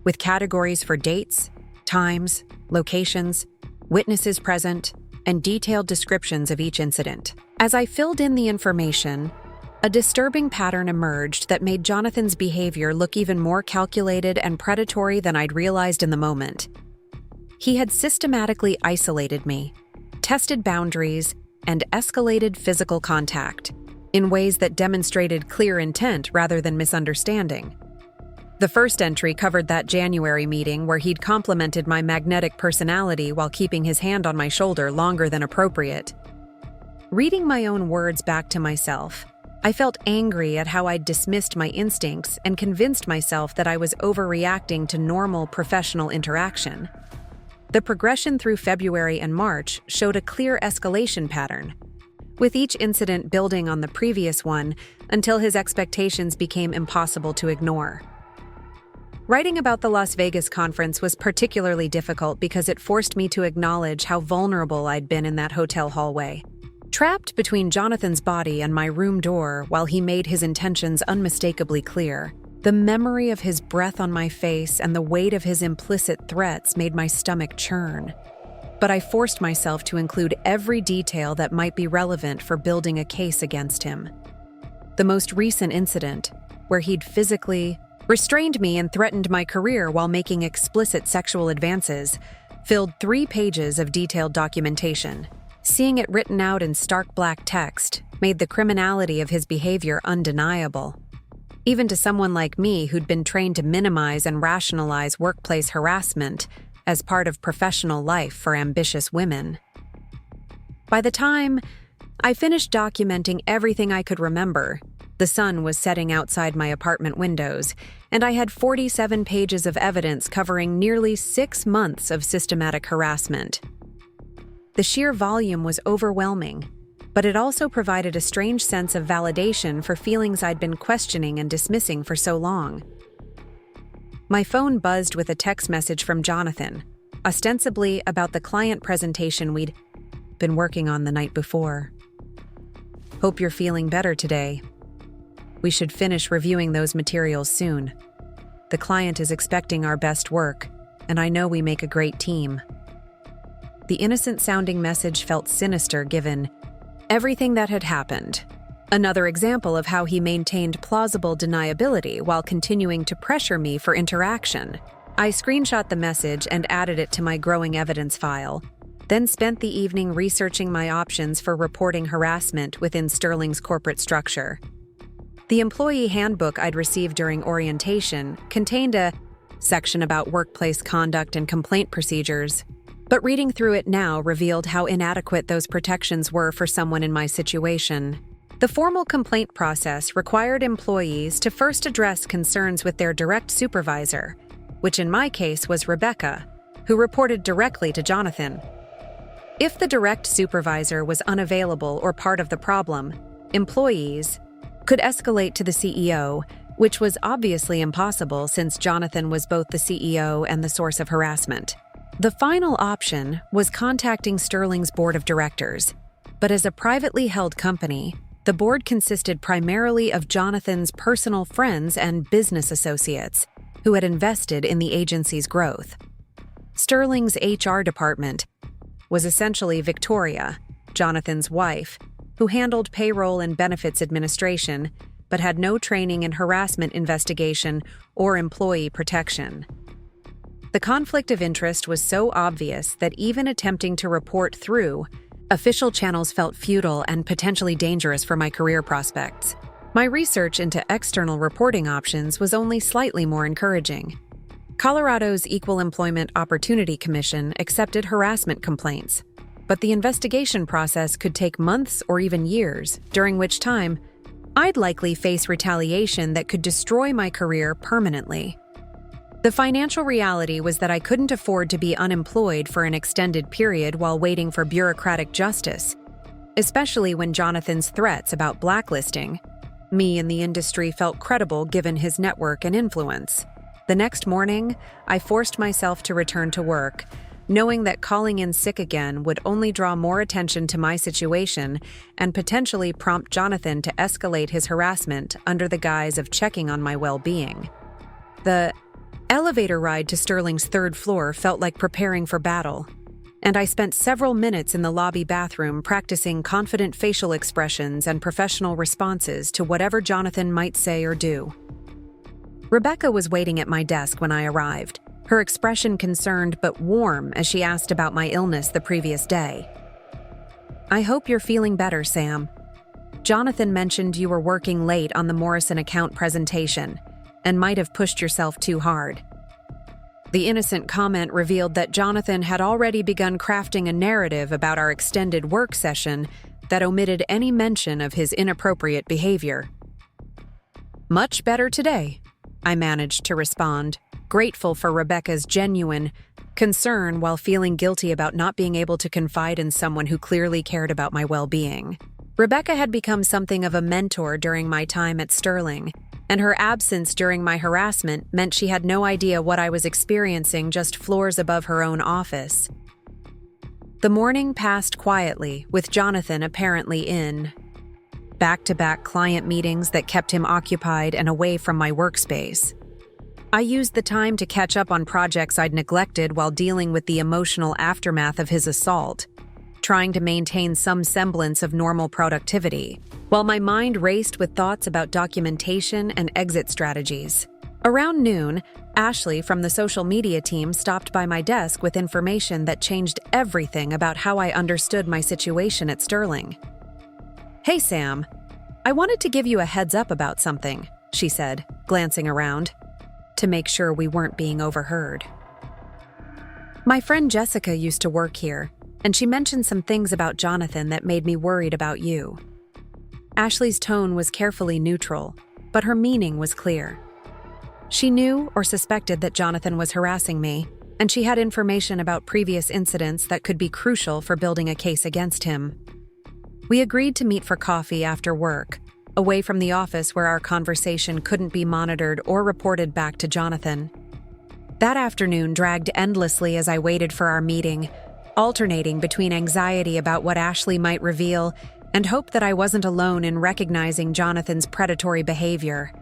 with categories for dates, times, locations, witnesses present, and detailed descriptions of each incident. As I filled in the information, a disturbing pattern emerged that made Jonathan's behavior look even more calculated and predatory than I'd realized in the moment. He had systematically isolated me, tested boundaries, and escalated physical contact in ways that demonstrated clear intent rather than misunderstanding. The first entry covered that January meeting where he'd complimented my magnetic personality while keeping his hand on my shoulder longer than appropriate. Reading my own words back to myself, I felt angry at how I'd dismissed my instincts and convinced myself that I was overreacting to normal professional interaction. The progression through February and March showed a clear escalation pattern, with each incident building on the previous one until his expectations became impossible to ignore. Writing about the Las Vegas conference was particularly difficult because it forced me to acknowledge how vulnerable I'd been in that hotel hallway. Trapped between Jonathan's body and my room door while he made his intentions unmistakably clear, the memory of his breath on my face and the weight of his implicit threats made my stomach churn. But I forced myself to include every detail that might be relevant for building a case against him. The most recent incident, where he'd physically restrained me and threatened my career while making explicit sexual advances, filled 3 pages of detailed documentation. Seeing it written out in stark black text made the criminality of his behavior undeniable. Even to someone like me who'd been trained to minimize and rationalize workplace harassment, as part of professional life for ambitious women. By the time I finished documenting everything I could remember, the sun was setting outside my apartment windows, and I had 47 pages of evidence covering nearly 6 months of systematic harassment. The sheer volume was overwhelming, but it also provided a strange sense of validation for feelings I'd been questioning and dismissing for so long. My phone buzzed with a text message from Jonathan, ostensibly about the client presentation we'd been working on the night before. "Hope you're feeling better today. We should finish reviewing those materials soon. The client is expecting our best work, and I know we make a great team." The innocent-sounding message felt sinister given everything that had happened. Another example of how he maintained plausible deniability while continuing to pressure me for interaction. I screenshot the message and added it to my growing evidence file, then spent the evening researching my options for reporting harassment within Sterling's corporate structure. The employee handbook I'd received during orientation contained a section about workplace conduct and complaint procedures, but reading through it now revealed how inadequate those protections were for someone in my situation. The formal complaint process required employees to first address concerns with their direct supervisor, which in my case was Rebecca, who reported directly to Jonathan. If the direct supervisor was unavailable or part of the problem, employees could escalate to the CEO, which was obviously impossible since Jonathan was both the CEO and the source of harassment. The final option was contacting Sterling's board of directors, but as a privately held company, the board consisted primarily of Jonathan's personal friends and business associates who had invested in the agency's growth. Sterling's HR department was essentially Victoria, Jonathan's wife, who handled payroll and benefits administration, but had no training in harassment investigation or employee protection. The conflict of interest was so obvious that even attempting to report through official channels felt futile and potentially dangerous for my career prospects. My research into external reporting options was only slightly more encouraging. Colorado's Equal Employment Opportunity Commission accepted harassment complaints, but the investigation process could take months or even years, during which time I'd likely face retaliation that could destroy my career permanently. The financial reality was that I couldn't afford to be unemployed for an extended period while waiting for bureaucratic justice, especially when Jonathan's threats about blacklisting me in the industry felt credible given his network and influence. The next morning, I forced myself to return to work, knowing that calling in sick again would only draw more attention to my situation and potentially prompt Jonathan to escalate his harassment under the guise of checking on my well-being. The elevator ride to Sterling's third floor felt like preparing for battle, and I spent several minutes in the lobby bathroom practicing confident facial expressions and professional responses to whatever Jonathan might say or do. Rebecca was waiting at my desk when I arrived, her expression concerned but warm as she asked about my illness the previous day. "I hope you're feeling better, Sam. Jonathan mentioned you were working late on the Morrison account presentation and might have pushed yourself too hard." The innocent comment revealed that Jonathan had already begun crafting a narrative about our extended work session that omitted any mention of his inappropriate behavior. "Much better today," I managed to respond, grateful for Rebecca's genuine concern while feeling guilty about not being able to confide in someone who clearly cared about my well-being. Rebecca had become something of a mentor during my time at Sterling, and her absence during my harassment meant she had no idea what I was experiencing just floors above her own office. The morning passed quietly, with Jonathan apparently in back-to-back client meetings that kept him occupied and away from my workspace. I used the time to catch up on projects I'd neglected while dealing with the emotional aftermath of his assault, trying to maintain some semblance of normal productivity, while my mind raced with thoughts about documentation and exit strategies. Around noon, Ashley from the social media team stopped by my desk with information that changed everything about how I understood my situation at Sterling. "Hey, Sam. I wanted to give you a heads up about something," she said, glancing around, to make sure we weren't being overheard. My friend Jessica used to work here, and she mentioned some things about Jonathan that made me worried about you. Ashley's tone was carefully neutral, but her meaning was clear. She knew or suspected that Jonathan was harassing me, and she had information about previous incidents that could be crucial for building a case against him. We agreed to meet for coffee after work, away from the office where our conversation couldn't be monitored or reported back to Jonathan. That afternoon dragged endlessly as I waited for our meeting, alternating between anxiety about what Ashley might reveal and hope that I wasn't alone in recognizing Jonathan's predatory behavior.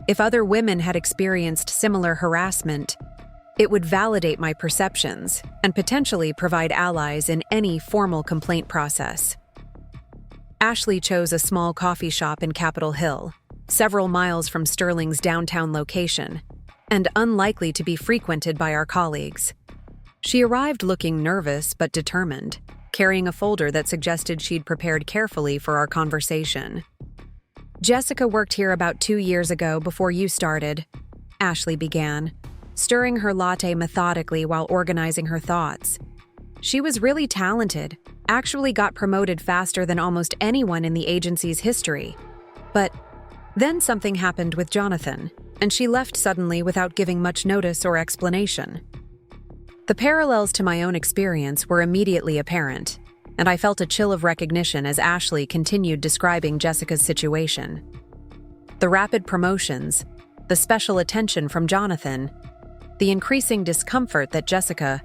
If other women had experienced similar harassment, it would validate my perceptions and potentially provide allies in any formal complaint process. Ashley chose a small coffee shop in Capitol Hill, several miles from Sterling's downtown location, and unlikely to be frequented by our colleagues. She arrived looking nervous but determined, carrying a folder that suggested she'd prepared carefully for our conversation. "Jessica worked here about 2 years ago before you started," Ashley began, stirring her latte methodically while organizing her thoughts. "She was really talented, actually got promoted faster than almost anyone in the agency's history. But then something happened with Jonathan, and she left suddenly without giving much notice or explanation." The parallels to my own experience were immediately apparent, and I felt a chill of recognition as Ashley continued describing Jessica's situation. The rapid promotions, the special attention from Jonathan, the increasing discomfort that Jessica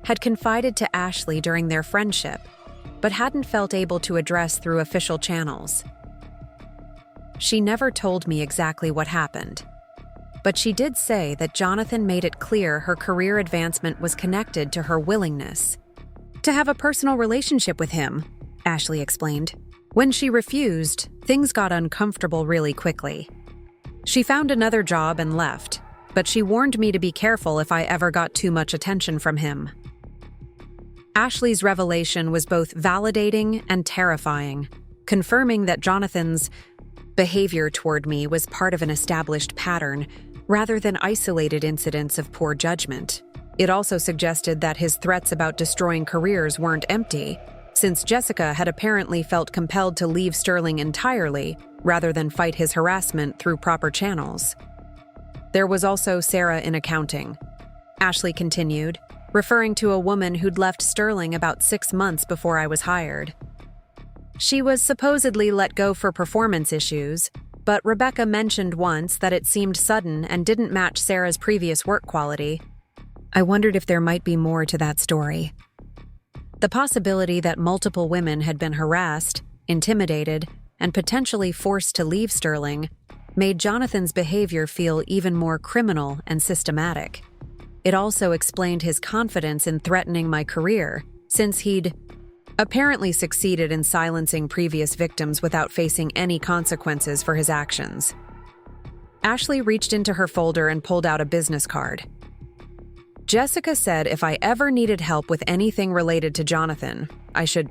had confided to Ashley during their friendship, but hadn't felt able to address through official channels. She never told me exactly what happened, but she did say that Jonathan made it clear her career advancement was connected to her willingness to have a personal relationship with him, Ashley explained. When she refused, things got uncomfortable really quickly. She found another job and left, but she warned me to be careful if I ever got too much attention from him. Ashley's revelation was both validating and terrifying, confirming that Jonathan's behavior toward me was part of an established pattern rather than isolated incidents of poor judgment. It also suggested that his threats about destroying careers weren't empty, since Jessica had apparently felt compelled to leave Sterling entirely rather than fight his harassment through proper channels. There was also Sarah in accounting, Ashley continued, referring to a woman who'd left Sterling about 6 months before I was hired. She was supposedly let go for performance issues, but Rebecca mentioned once that it seemed sudden and didn't match Sarah's previous work quality. I wondered if there might be more to that story. The possibility that multiple women had been harassed, intimidated, and potentially forced to leave Sterling made Jonathan's behavior feel even more criminal and systematic. It also explained his confidence in threatening my career, since he'd apparently succeeded in silencing previous victims without facing any consequences for his actions. Ashley reached into her folder and pulled out a business card. "Jessica said if I ever needed help with anything related to Jonathan, I should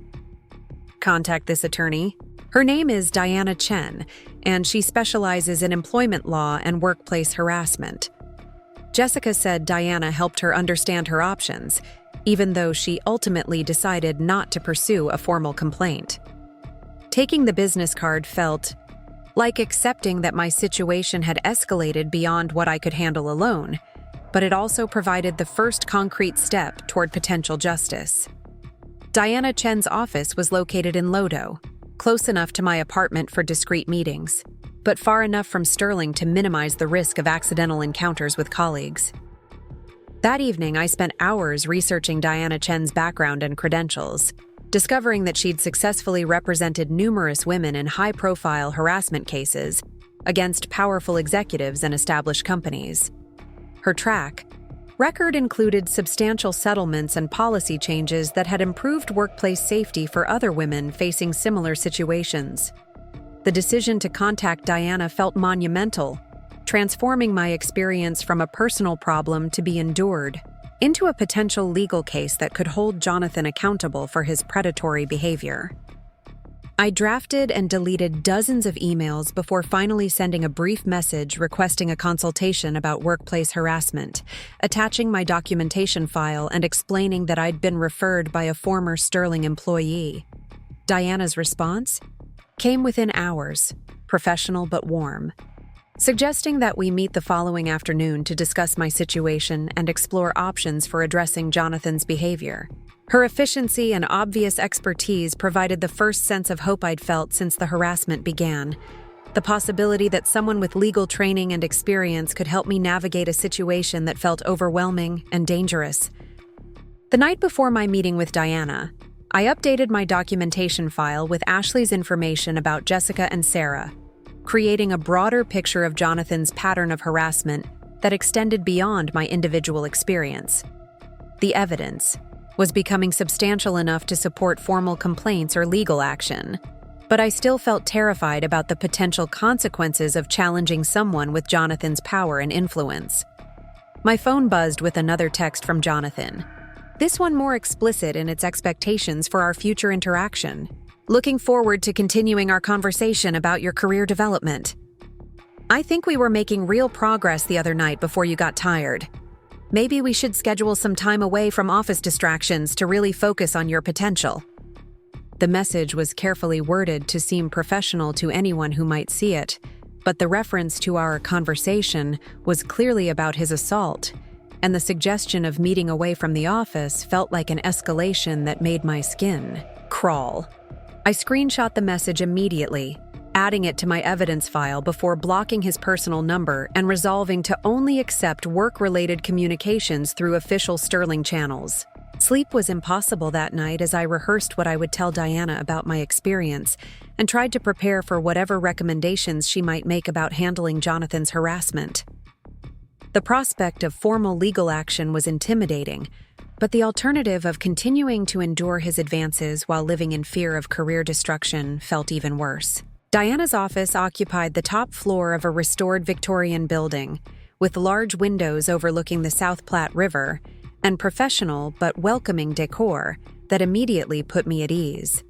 contact this attorney. Her name is Diana Chen, and she specializes in employment law and workplace harassment." Jessica said Diana helped her understand her options, even though she ultimately decided not to pursue a formal complaint. Taking the business card felt like accepting that my situation had escalated beyond what I could handle alone, but it also provided the first concrete step toward potential justice. Diana Chen's office was located in Lodo, close enough to my apartment for discreet meetings, but far enough from Sterling to minimize the risk of accidental encounters with colleagues. That evening, I spent hours researching Diana Chen's background and credentials, discovering that she'd successfully represented numerous women in high-profile harassment cases against powerful executives and established companies. Her track record included substantial settlements and policy changes that had improved workplace safety for other women facing similar situations. The decision to contact Diana felt monumental, transforming my experience from a personal problem to be endured into a potential legal case that could hold Jonathan accountable for his predatory behavior. I drafted and deleted dozens of emails before finally sending a brief message requesting a consultation about workplace harassment, attaching my documentation file and explaining that I'd been referred by a former Sterling employee. Diana's response came within hours, professional but warm, suggesting that we meet the following afternoon to discuss my situation and explore options for addressing Jonathan's behavior. Her efficiency and obvious expertise provided the first sense of hope I'd felt since the harassment began. The possibility that someone with legal training and experience could help me navigate a situation that felt overwhelming and dangerous. The night before my meeting with Diana, I updated my documentation file with Ashley's information about Jessica and Sarah, creating a broader picture of Jonathan's pattern of harassment that extended beyond my individual experience. The evidence was becoming substantial enough to support formal complaints or legal action, but I still felt terrified about the potential consequences of challenging someone with Jonathan's power and influence. My phone buzzed with another text from Jonathan, this one more explicit in its expectations for our future interaction. Looking forward to continuing our conversation about your career development. I think we were making real progress the other night before you got tired. Maybe we should schedule some time away from office distractions to really focus on your potential. The message was carefully worded to seem professional to anyone who might see it, but the reference to our conversation was clearly about his assault, and the suggestion of meeting away from the office felt like an escalation that made my skin crawl. I screenshot the message immediately, adding it to my evidence file before blocking his personal number and resolving to only accept work-related communications through official Sterling channels. Sleep was impossible that night as I rehearsed what I would tell Diana about my experience and tried to prepare for whatever recommendations she might make about handling Jonathan's harassment. The prospect of formal legal action was intimidating, but the alternative of continuing to endure his advances while living in fear of career destruction felt even worse. Diana's office occupied the top floor of a restored Victorian building, with large windows overlooking the South Platte River and professional but welcoming decor that immediately put me at ease.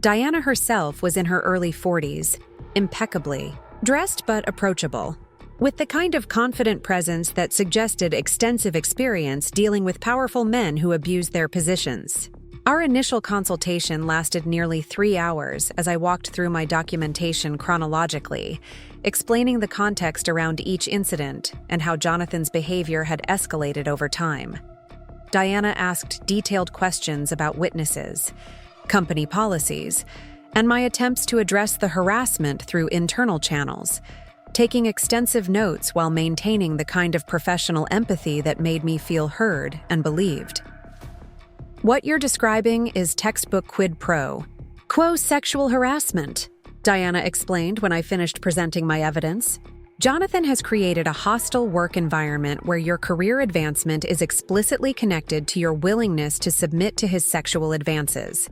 Diana herself was in her early 40s, impeccably dressed but approachable, with the kind of confident presence that suggested extensive experience dealing with powerful men who abused their positions. Our initial consultation lasted nearly 3 hours as I walked through my documentation chronologically, explaining the context around each incident and how Jonathan's behavior had escalated over time. Diana asked detailed questions about witnesses, company policies, and my attempts to address the harassment through internal channels, taking extensive notes while maintaining the kind of professional empathy that made me feel heard and believed. What you're describing is textbook quid pro quo sexual harassment, Diana explained when I finished presenting my evidence. Jonathan has created a hostile work environment where your career advancement is explicitly connected to your willingness to submit to his sexual advances.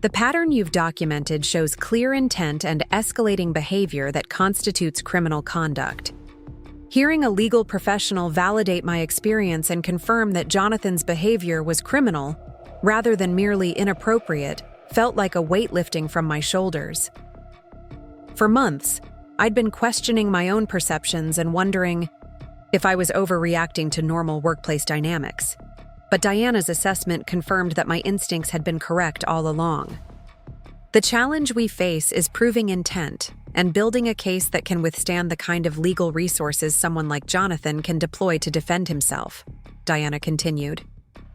The pattern you've documented shows clear intent and escalating behavior that constitutes criminal conduct. Hearing a legal professional validate my experience and confirm that Jonathan's behavior was criminal, rather than merely inappropriate, felt like a weight lifting from my shoulders. For months, I'd been questioning my own perceptions and wondering if I was overreacting to normal workplace dynamics. But Diana's assessment confirmed that my instincts had been correct all along. The challenge we face is proving intent and building a case that can withstand the kind of legal resources someone like Jonathan can deploy to defend himself, Diana continued.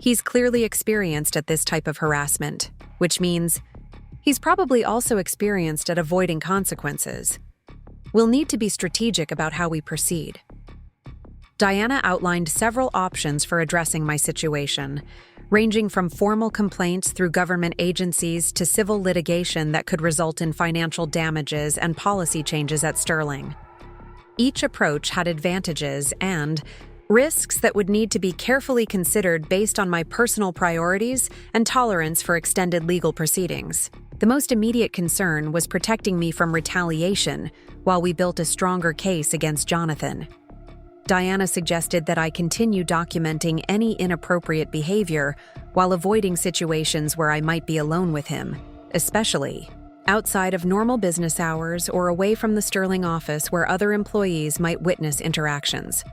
He's clearly experienced at this type of harassment, which means he's probably also experienced at avoiding consequences. We'll need to be strategic about how we proceed. Diana outlined several options for addressing my situation, ranging from formal complaints through government agencies to civil litigation that could result in financial damages and policy changes at Sterling. Each approach had advantages and risks that would need to be carefully considered based on my personal priorities and tolerance for extended legal proceedings. The most immediate concern was protecting me from retaliation while we built a stronger case against Jonathan. Diana suggested that I continue documenting any inappropriate behavior while avoiding situations where I might be alone with him, especially outside of normal business hours or away from the Sterling office where other employees might witness interactions.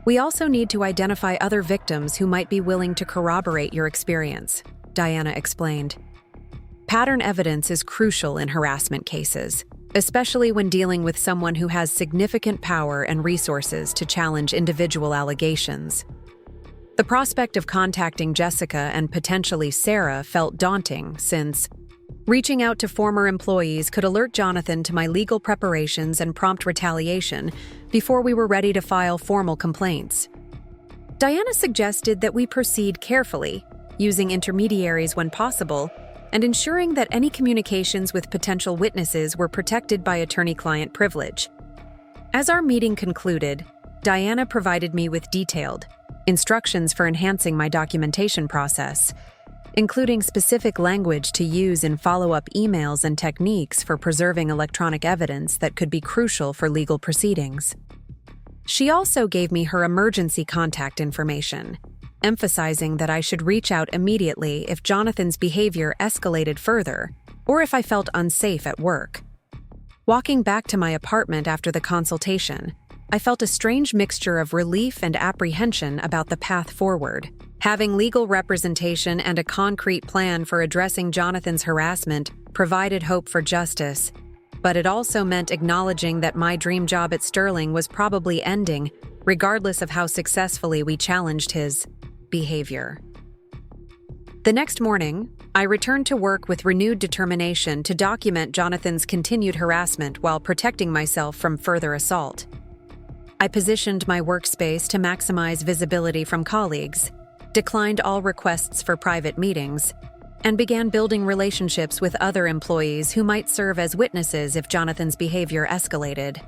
We also need to identify other victims who might be willing to corroborate your experience, Diana explained. Pattern evidence is crucial in harassment cases, especially when dealing with someone who has significant power and resources to challenge individual allegations. The prospect of contacting Jessica and potentially Sarah felt daunting since reaching out to former employees could alert Jonathan to my legal preparations and prompt retaliation before we were ready to file formal complaints. Diana suggested that we proceed carefully, using intermediaries when possible, and ensuring that any communications with potential witnesses were protected by attorney-client privilege. As our meeting concluded, Diana provided me with detailed instructions for enhancing my documentation process, including specific language to use in follow-up emails and techniques for preserving electronic evidence that could be crucial for legal proceedings. She also gave me her emergency contact information, emphasizing that I should reach out immediately if Jonathan's behavior escalated further or if I felt unsafe at work. Walking back to my apartment after the consultation, I felt a strange mixture of relief and apprehension about the path forward. Having legal representation and a concrete plan for addressing Jonathan's harassment provided hope for justice, but it also meant acknowledging that my dream job at Sterling was probably ending, regardless of how successfully we challenged his behavior. The next morning, I returned to work with renewed determination to document Jonathan's continued harassment while protecting myself from further assault. I positioned my workspace to maximize visibility from colleagues, declined all requests for private meetings, and began building relationships with other employees who might serve as witnesses if Jonathan's behavior escalated.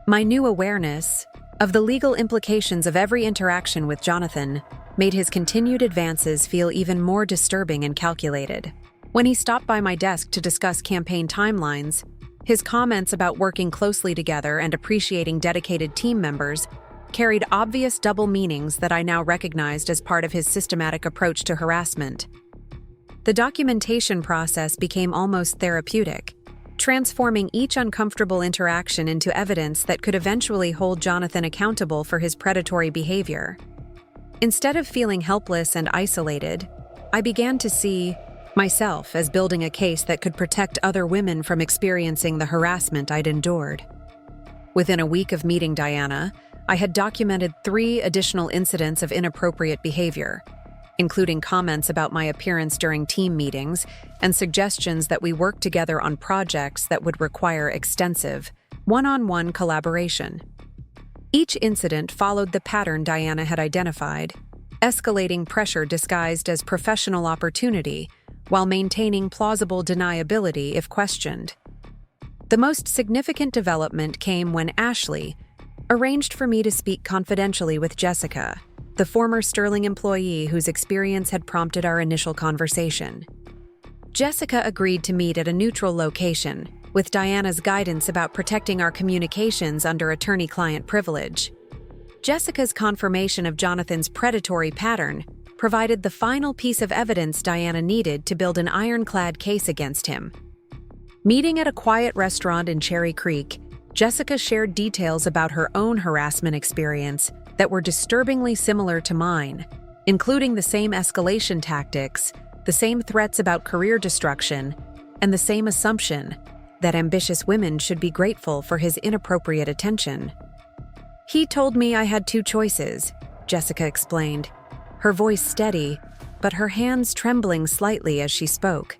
My new awareness of the legal implications of every interaction with Jonathan made his continued advances feel even more disturbing and calculated. When he stopped by my desk to discuss campaign timelines, his comments about working closely together and appreciating dedicated team members carried obvious double meanings that I now recognized as part of his systematic approach to harassment. The documentation process became almost therapeutic, transforming each uncomfortable interaction into evidence that could eventually hold Jonathan accountable for his predatory behavior. Instead of feeling helpless and isolated, I began to see myself as building a case that could protect other women from experiencing the harassment I'd endured. Within a week of meeting Diana, I had documented 3 additional incidents of inappropriate behavior, including comments about my appearance during team meetings and suggestions that we work together on projects that would require extensive, one-on-one collaboration. Each incident followed the pattern Diana had identified, escalating pressure disguised as professional opportunity while maintaining plausible deniability if questioned. The most significant development came when Ashley arranged for me to speak confidentially with Jessica, the former Sterling employee whose experience had prompted our initial conversation. Jessica agreed to meet at a neutral location, with Diana's guidance about protecting our communications under attorney-client privilege. Jessica's confirmation of Jonathan's predatory pattern provided the final piece of evidence Diana needed to build an ironclad case against him. Meeting at a quiet restaurant in Cherry Creek, Jessica shared details about her own harassment experience that were disturbingly similar to mine, including the same escalation tactics, the same threats about career destruction, and the same assumption that ambitious women should be grateful for his inappropriate attention. "He told me I had 2 choices," Jessica explained, her voice steady, but her hands trembling slightly as she spoke.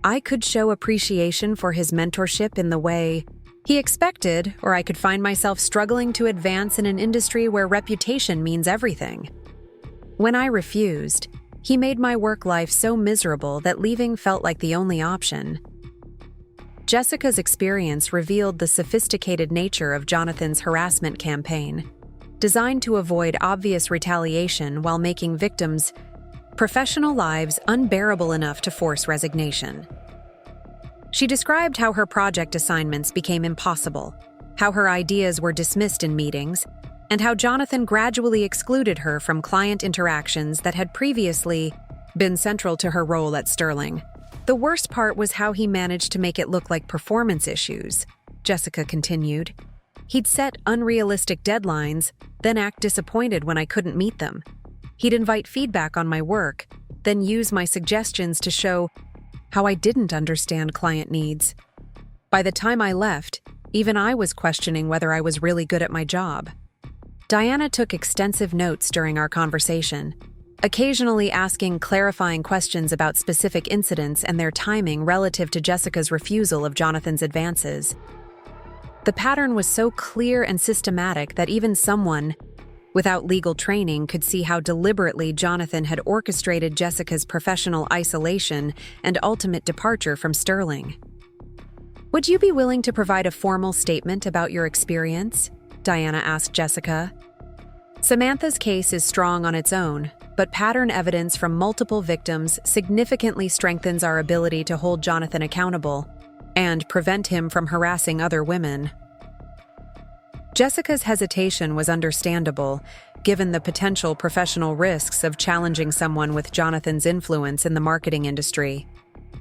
"I could show appreciation for his mentorship in the way he expected, or I could find myself struggling to advance in an industry where reputation means everything. When I refused, he made my work life so miserable that leaving felt like the only option." Jessica's experience revealed the sophisticated nature of Jonathan's harassment campaign, designed to avoid obvious retaliation while making victims' professional lives unbearable enough to force resignation. She described how her project assignments became impossible, how her ideas were dismissed in meetings, and how Jonathan gradually excluded her from client interactions that had previously been central to her role at Sterling. The worst part was how he managed to make it look like performance issues, Jessica continued. He'd set unrealistic deadlines, then act disappointed when I couldn't meet them. He'd invite feedback on my work, then use my suggestions to show how I didn't understand client needs. By the time I left, even I was questioning whether I was really good at my job. Diana took extensive notes during our conversation, occasionally asking clarifying questions about specific incidents and their timing relative to Jessica's refusal of Jonathan's advances. The pattern was so clear and systematic that even someone without legal training could see how deliberately Jonathan had orchestrated Jessica's professional isolation and ultimate departure from Sterling. "Would you be willing to provide a formal statement about your experience?" Diana asked Jessica. Samantha's case is strong on its own, but pattern evidence from multiple victims significantly strengthens our ability to hold Jonathan accountable and prevent him from harassing other women. Jessica's hesitation was understandable, given the potential professional risks of challenging someone with Jonathan's influence in the marketing industry.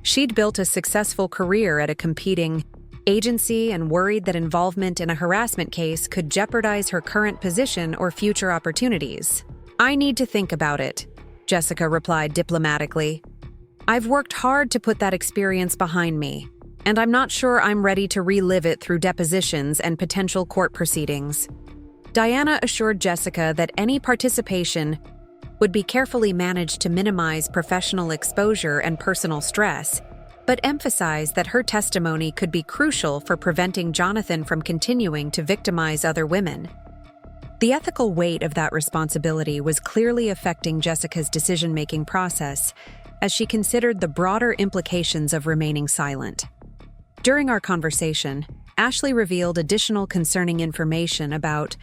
She'd built a successful career at a competing agency and worried that involvement in a harassment case could jeopardize her current position or future opportunities. "I need to think about it," Jessica replied diplomatically. "I've worked hard to put that experience behind me, and I'm not sure I'm ready to relive it through depositions and potential court proceedings." Diana assured Jessica that any participation would be carefully managed to minimize professional exposure and personal stress, but emphasized that her testimony could be crucial for preventing Jonathan from continuing to victimize other women. The ethical weight of that responsibility was clearly affecting Jessica's decision-making process as she considered the broader implications of remaining silent. During our conversation, Ashley revealed additional concerning information about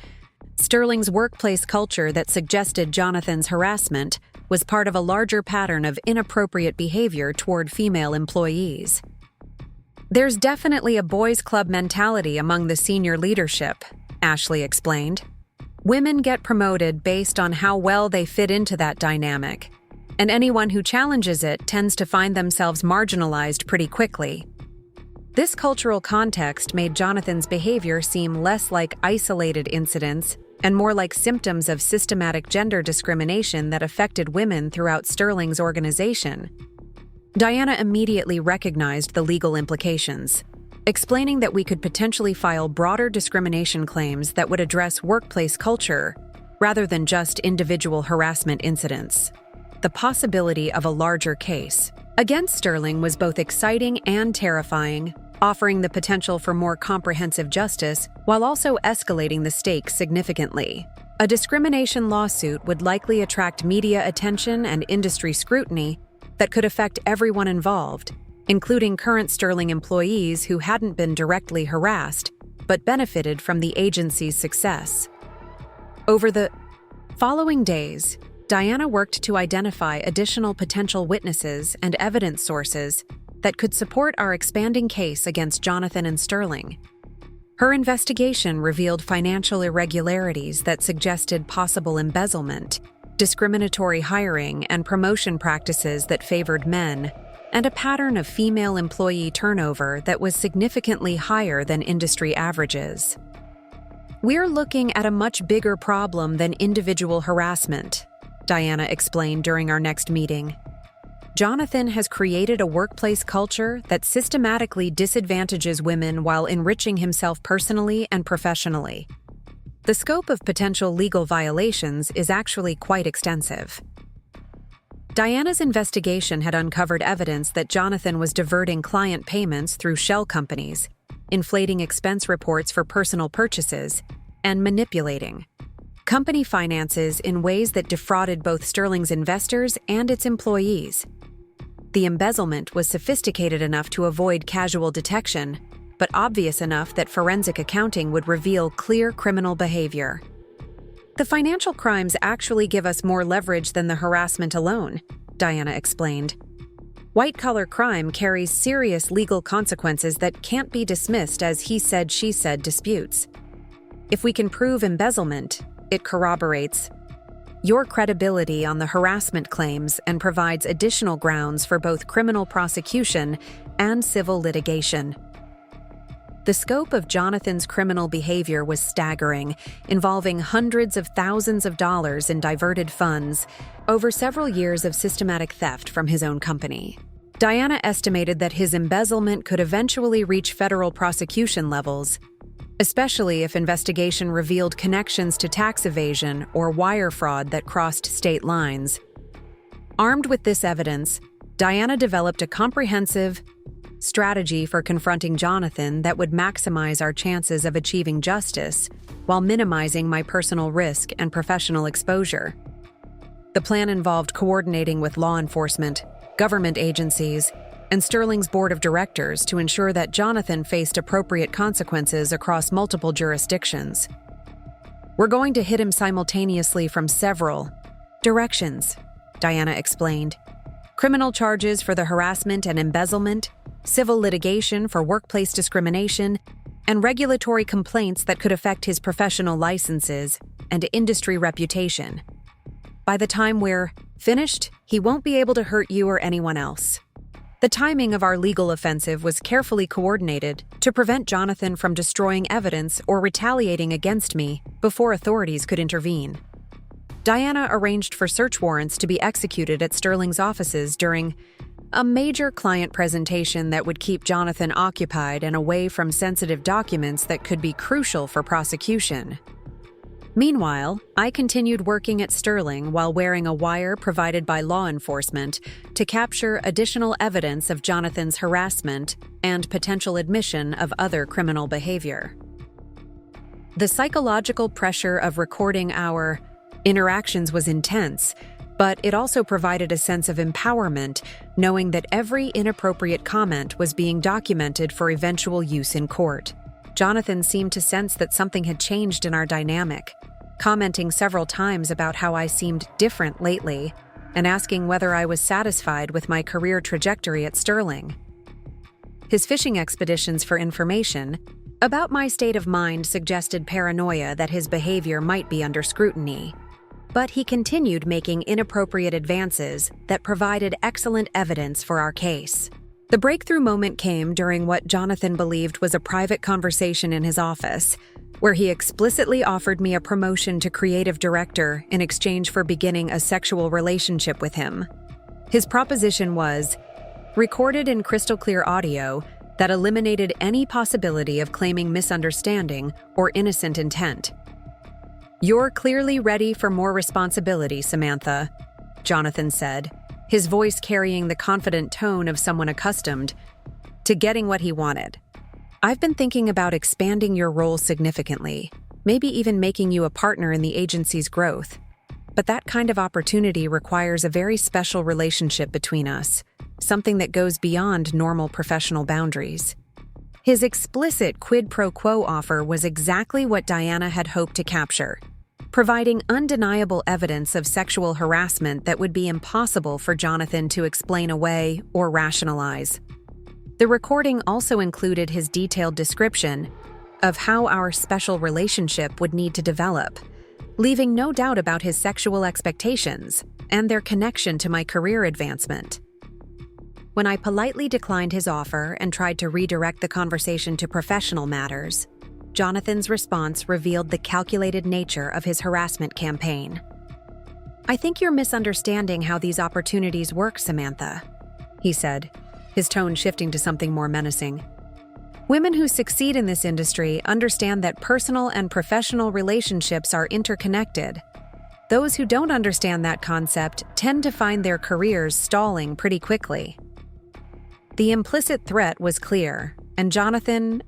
Sterling's workplace culture that suggested Jonathan's harassment was part of a larger pattern of inappropriate behavior toward female employees. "There's definitely a boys' club mentality among the senior leadership," Ashley explained. "Women get promoted based on how well they fit into that dynamic, and anyone who challenges it tends to find themselves marginalized pretty quickly." This cultural context made Jonathan's behavior seem less like isolated incidents and more like symptoms of systematic gender discrimination that affected women throughout Sterling's organization. Diana immediately recognized the legal implications, explaining that we could potentially file broader discrimination claims that would address workplace culture rather than just individual harassment incidents. The possibility of a larger case against Sterling was both exciting and terrifying, offering the potential for more comprehensive justice while also escalating the stakes significantly. A discrimination lawsuit would likely attract media attention and industry scrutiny that could affect everyone involved, including current Sterling employees who hadn't been directly harassed but benefited from the agency's success. Over the following days, Diana worked to identify additional potential witnesses and evidence sources that could support our expanding case against Jonathan and Sterling. Her investigation revealed financial irregularities that suggested possible embezzlement, discriminatory hiring and promotion practices that favored men, and a pattern of female employee turnover that was significantly higher than industry averages. "We're looking at a much bigger problem than individual harassment," Diana explained during our next meeting. "Jonathan has created a workplace culture that systematically disadvantages women while enriching himself personally and professionally. The scope of potential legal violations is actually quite extensive." Diana's investigation had uncovered evidence that Jonathan was diverting client payments through shell companies, inflating expense reports for personal purchases, and manipulating company finances in ways that defrauded both Sterling's investors and its employees. The embezzlement was sophisticated enough to avoid casual detection, but obvious enough that forensic accounting would reveal clear criminal behavior. "The financial crimes actually give us more leverage than the harassment alone," Diana explained. "White-collar crime carries serious legal consequences that can't be dismissed as he said, she said disputes. If we can prove embezzlement, it corroborates your credibility on the harassment claims and provides additional grounds for both criminal prosecution and civil litigation. The scope of Jonathan's criminal behavior was staggering, involving hundreds of thousands of dollars in diverted funds over several years of systematic theft from his own company. Diana estimated that his embezzlement could eventually reach federal prosecution levels, especially if investigation revealed connections to tax evasion or wire fraud that crossed state lines. Armed with this evidence, Diana developed a comprehensive strategy for confronting Jonathan that would maximize our chances of achieving justice while minimizing my personal risk and professional exposure. The plan involved coordinating with law enforcement, government agencies, and Sterling's board of directors to ensure that Jonathan faced appropriate consequences across multiple jurisdictions. We're going to hit him simultaneously from several directions, Diana explained. Criminal charges for the harassment and embezzlement, civil litigation for workplace discrimination, and regulatory complaints that could affect his professional licenses and industry reputation. By the time we're finished, he won't be able to hurt you or anyone else. The timing of our legal offensive was carefully coordinated to prevent Jonathan from destroying evidence or retaliating against me before authorities could intervene. Diana arranged for search warrants to be executed at Sterling's offices during a major client presentation that would keep Jonathan occupied and away from sensitive documents that could be crucial for prosecution. Meanwhile, I continued working at Sterling while wearing a wire provided by law enforcement to capture additional evidence of Jonathan's harassment and potential admission of other criminal behavior. The psychological pressure of recording our interactions was intense, but it also provided a sense of empowerment, knowing that every inappropriate comment was being documented for eventual use in court. Jonathan seemed to sense that something had changed in our dynamic, commenting several times about how I seemed different lately and asking whether I was satisfied with my career trajectory at Sterling. His fishing expeditions for information about my state of mind suggested paranoia that his behavior might be under scrutiny. But he continued making inappropriate advances that provided excellent evidence for our case. The breakthrough moment came during what Jonathan believed was a private conversation in his office, where he explicitly offered me a promotion to creative director in exchange for beginning a sexual relationship with him. His proposition was recorded in crystal-clear audio that eliminated any possibility of claiming misunderstanding or innocent intent. "You're clearly ready for more responsibility, Samantha," Jonathan said, his voice carrying the confident tone of someone accustomed to getting what he wanted. "I've been thinking about expanding your role significantly, maybe even making you a partner in the agency's growth. But that kind of opportunity requires a very special relationship between us, something that goes beyond normal professional boundaries." His explicit quid pro quo offer was exactly what Diana had hoped to capture, providing undeniable evidence of sexual harassment that would be impossible for Jonathan to explain away or rationalize. The recording also included his detailed description of how our special relationship would need to develop, leaving no doubt about his sexual expectations and their connection to my career advancement. When I politely declined his offer and tried to redirect the conversation to professional matters, Jonathan's response revealed the calculated nature of his harassment campaign. "I think you're misunderstanding how these opportunities work, Samantha," he said, his tone shifting to something more menacing. "Women who succeed in this industry understand that personal and professional relationships are interconnected. Those who don't understand that concept tend to find their careers stalling pretty quickly." The implicit threat was clear, and Jonathan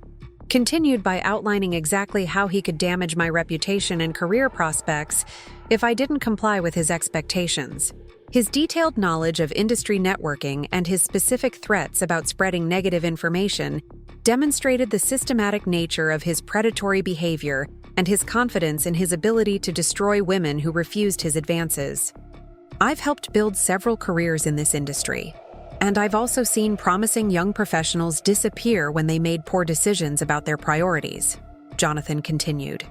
continued by outlining exactly how he could damage my reputation and career prospects if I didn't comply with his expectations. His detailed knowledge of industry networking and his specific threats about spreading negative information demonstrated the systematic nature of his predatory behavior and his confidence in his ability to destroy women who refused his advances. I've helped build several careers in this industry, and I've also seen promising young professionals disappear when they made poor decisions about their priorities, Jonathan continued.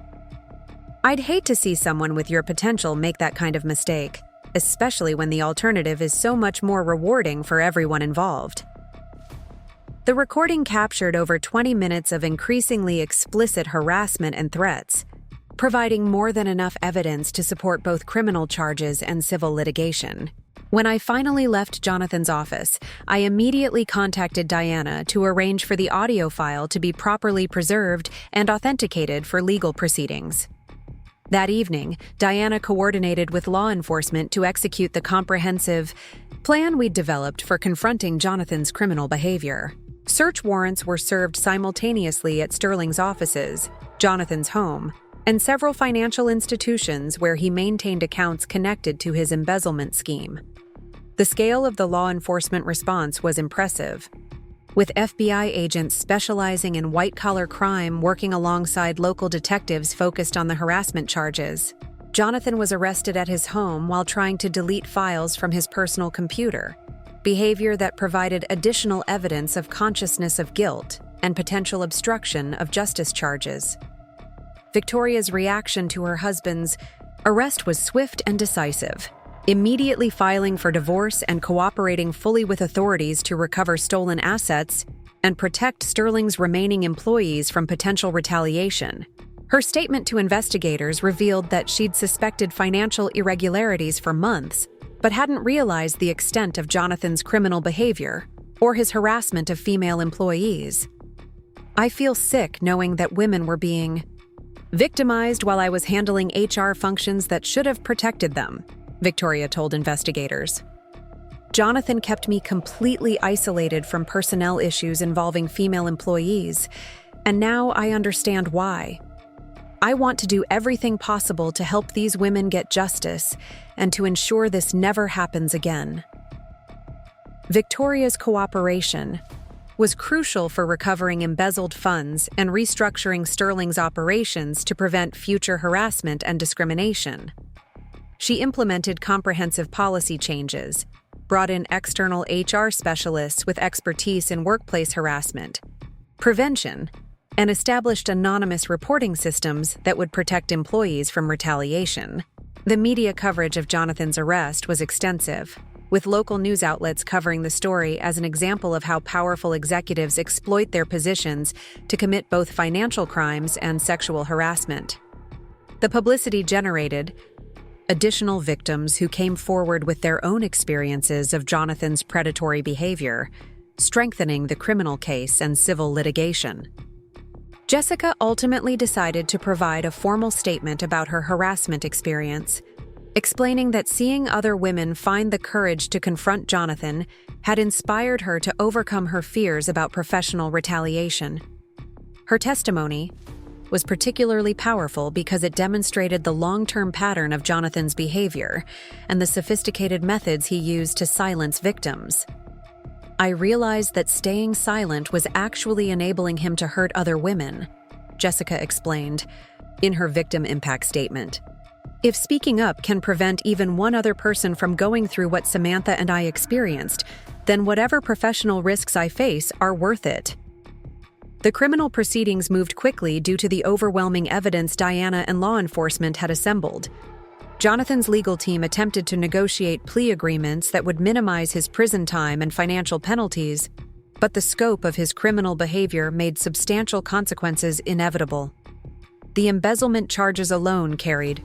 I'd hate to see someone with your potential make that kind of mistake, especially when the alternative is so much more rewarding for everyone involved. The recording captured over 20 minutes of increasingly explicit harassment and threats, providing more than enough evidence to support both criminal charges and civil litigation. When I finally left Jonathan's office, I immediately contacted Diana to arrange for the audio file to be properly preserved and authenticated for legal proceedings. That evening, Diana coordinated with law enforcement to execute the comprehensive plan we'd developed for confronting Jonathan's criminal behavior. Search warrants were served simultaneously at Sterling's offices, Jonathan's home, and several financial institutions where he maintained accounts connected to his embezzlement scheme. The scale of the law enforcement response was impressive, with FBI agents specializing in white-collar crime working alongside local detectives focused on the harassment charges. Jonathan was arrested at his home while trying to delete files from his personal computer, behavior that provided additional evidence of consciousness of guilt and potential obstruction of justice charges. Victoria's reaction to her husband's arrest was swift and decisive, immediately filing for divorce and cooperating fully with authorities to recover stolen assets and protect Sterling's remaining employees from potential retaliation. Her statement to investigators revealed that she'd suspected financial irregularities for months, but hadn't realized the extent of Jonathan's criminal behavior or his harassment of female employees. "I feel sick knowing that women were being victimized while I was handling HR functions that should have protected them," Victoria told investigators. "Jonathan kept me completely isolated from personnel issues involving female employees, and now I understand why. I want to do everything possible to help these women get justice and to ensure this never happens again." Victoria's cooperation was crucial for recovering embezzled funds and restructuring Sterling's operations to prevent future harassment and discrimination. She implemented comprehensive policy changes, brought in external HR specialists with expertise in workplace harassment, prevention, and established anonymous reporting systems that would protect employees from retaliation. The media coverage of Jonathan's arrest was extensive, with local news outlets covering the story as an example of how powerful executives exploit their positions to commit both financial crimes and sexual harassment. The publicity generated additional victims who came forward with their own experiences of Jonathan's predatory behavior, strengthening the criminal case and civil litigation. Jessica ultimately decided to provide a formal statement about her harassment experience, explaining that seeing other women find the courage to confront Jonathan had inspired her to overcome her fears about professional retaliation. Her testimony was particularly powerful because it demonstrated the long-term pattern of Jonathan's behavior and the sophisticated methods he used to silence victims. "I realized that staying silent was actually enabling him to hurt other women," Jessica explained in her victim impact statement. "If speaking up can prevent even one other person from going through what Samantha and I experienced, then whatever professional risks I face are worth it." The criminal proceedings moved quickly due to the overwhelming evidence Diana and law enforcement had assembled. Jonathan's legal team attempted to negotiate plea agreements that would minimize his prison time and financial penalties, but the scope of his criminal behavior made substantial consequences inevitable. The embezzlement charges alone carried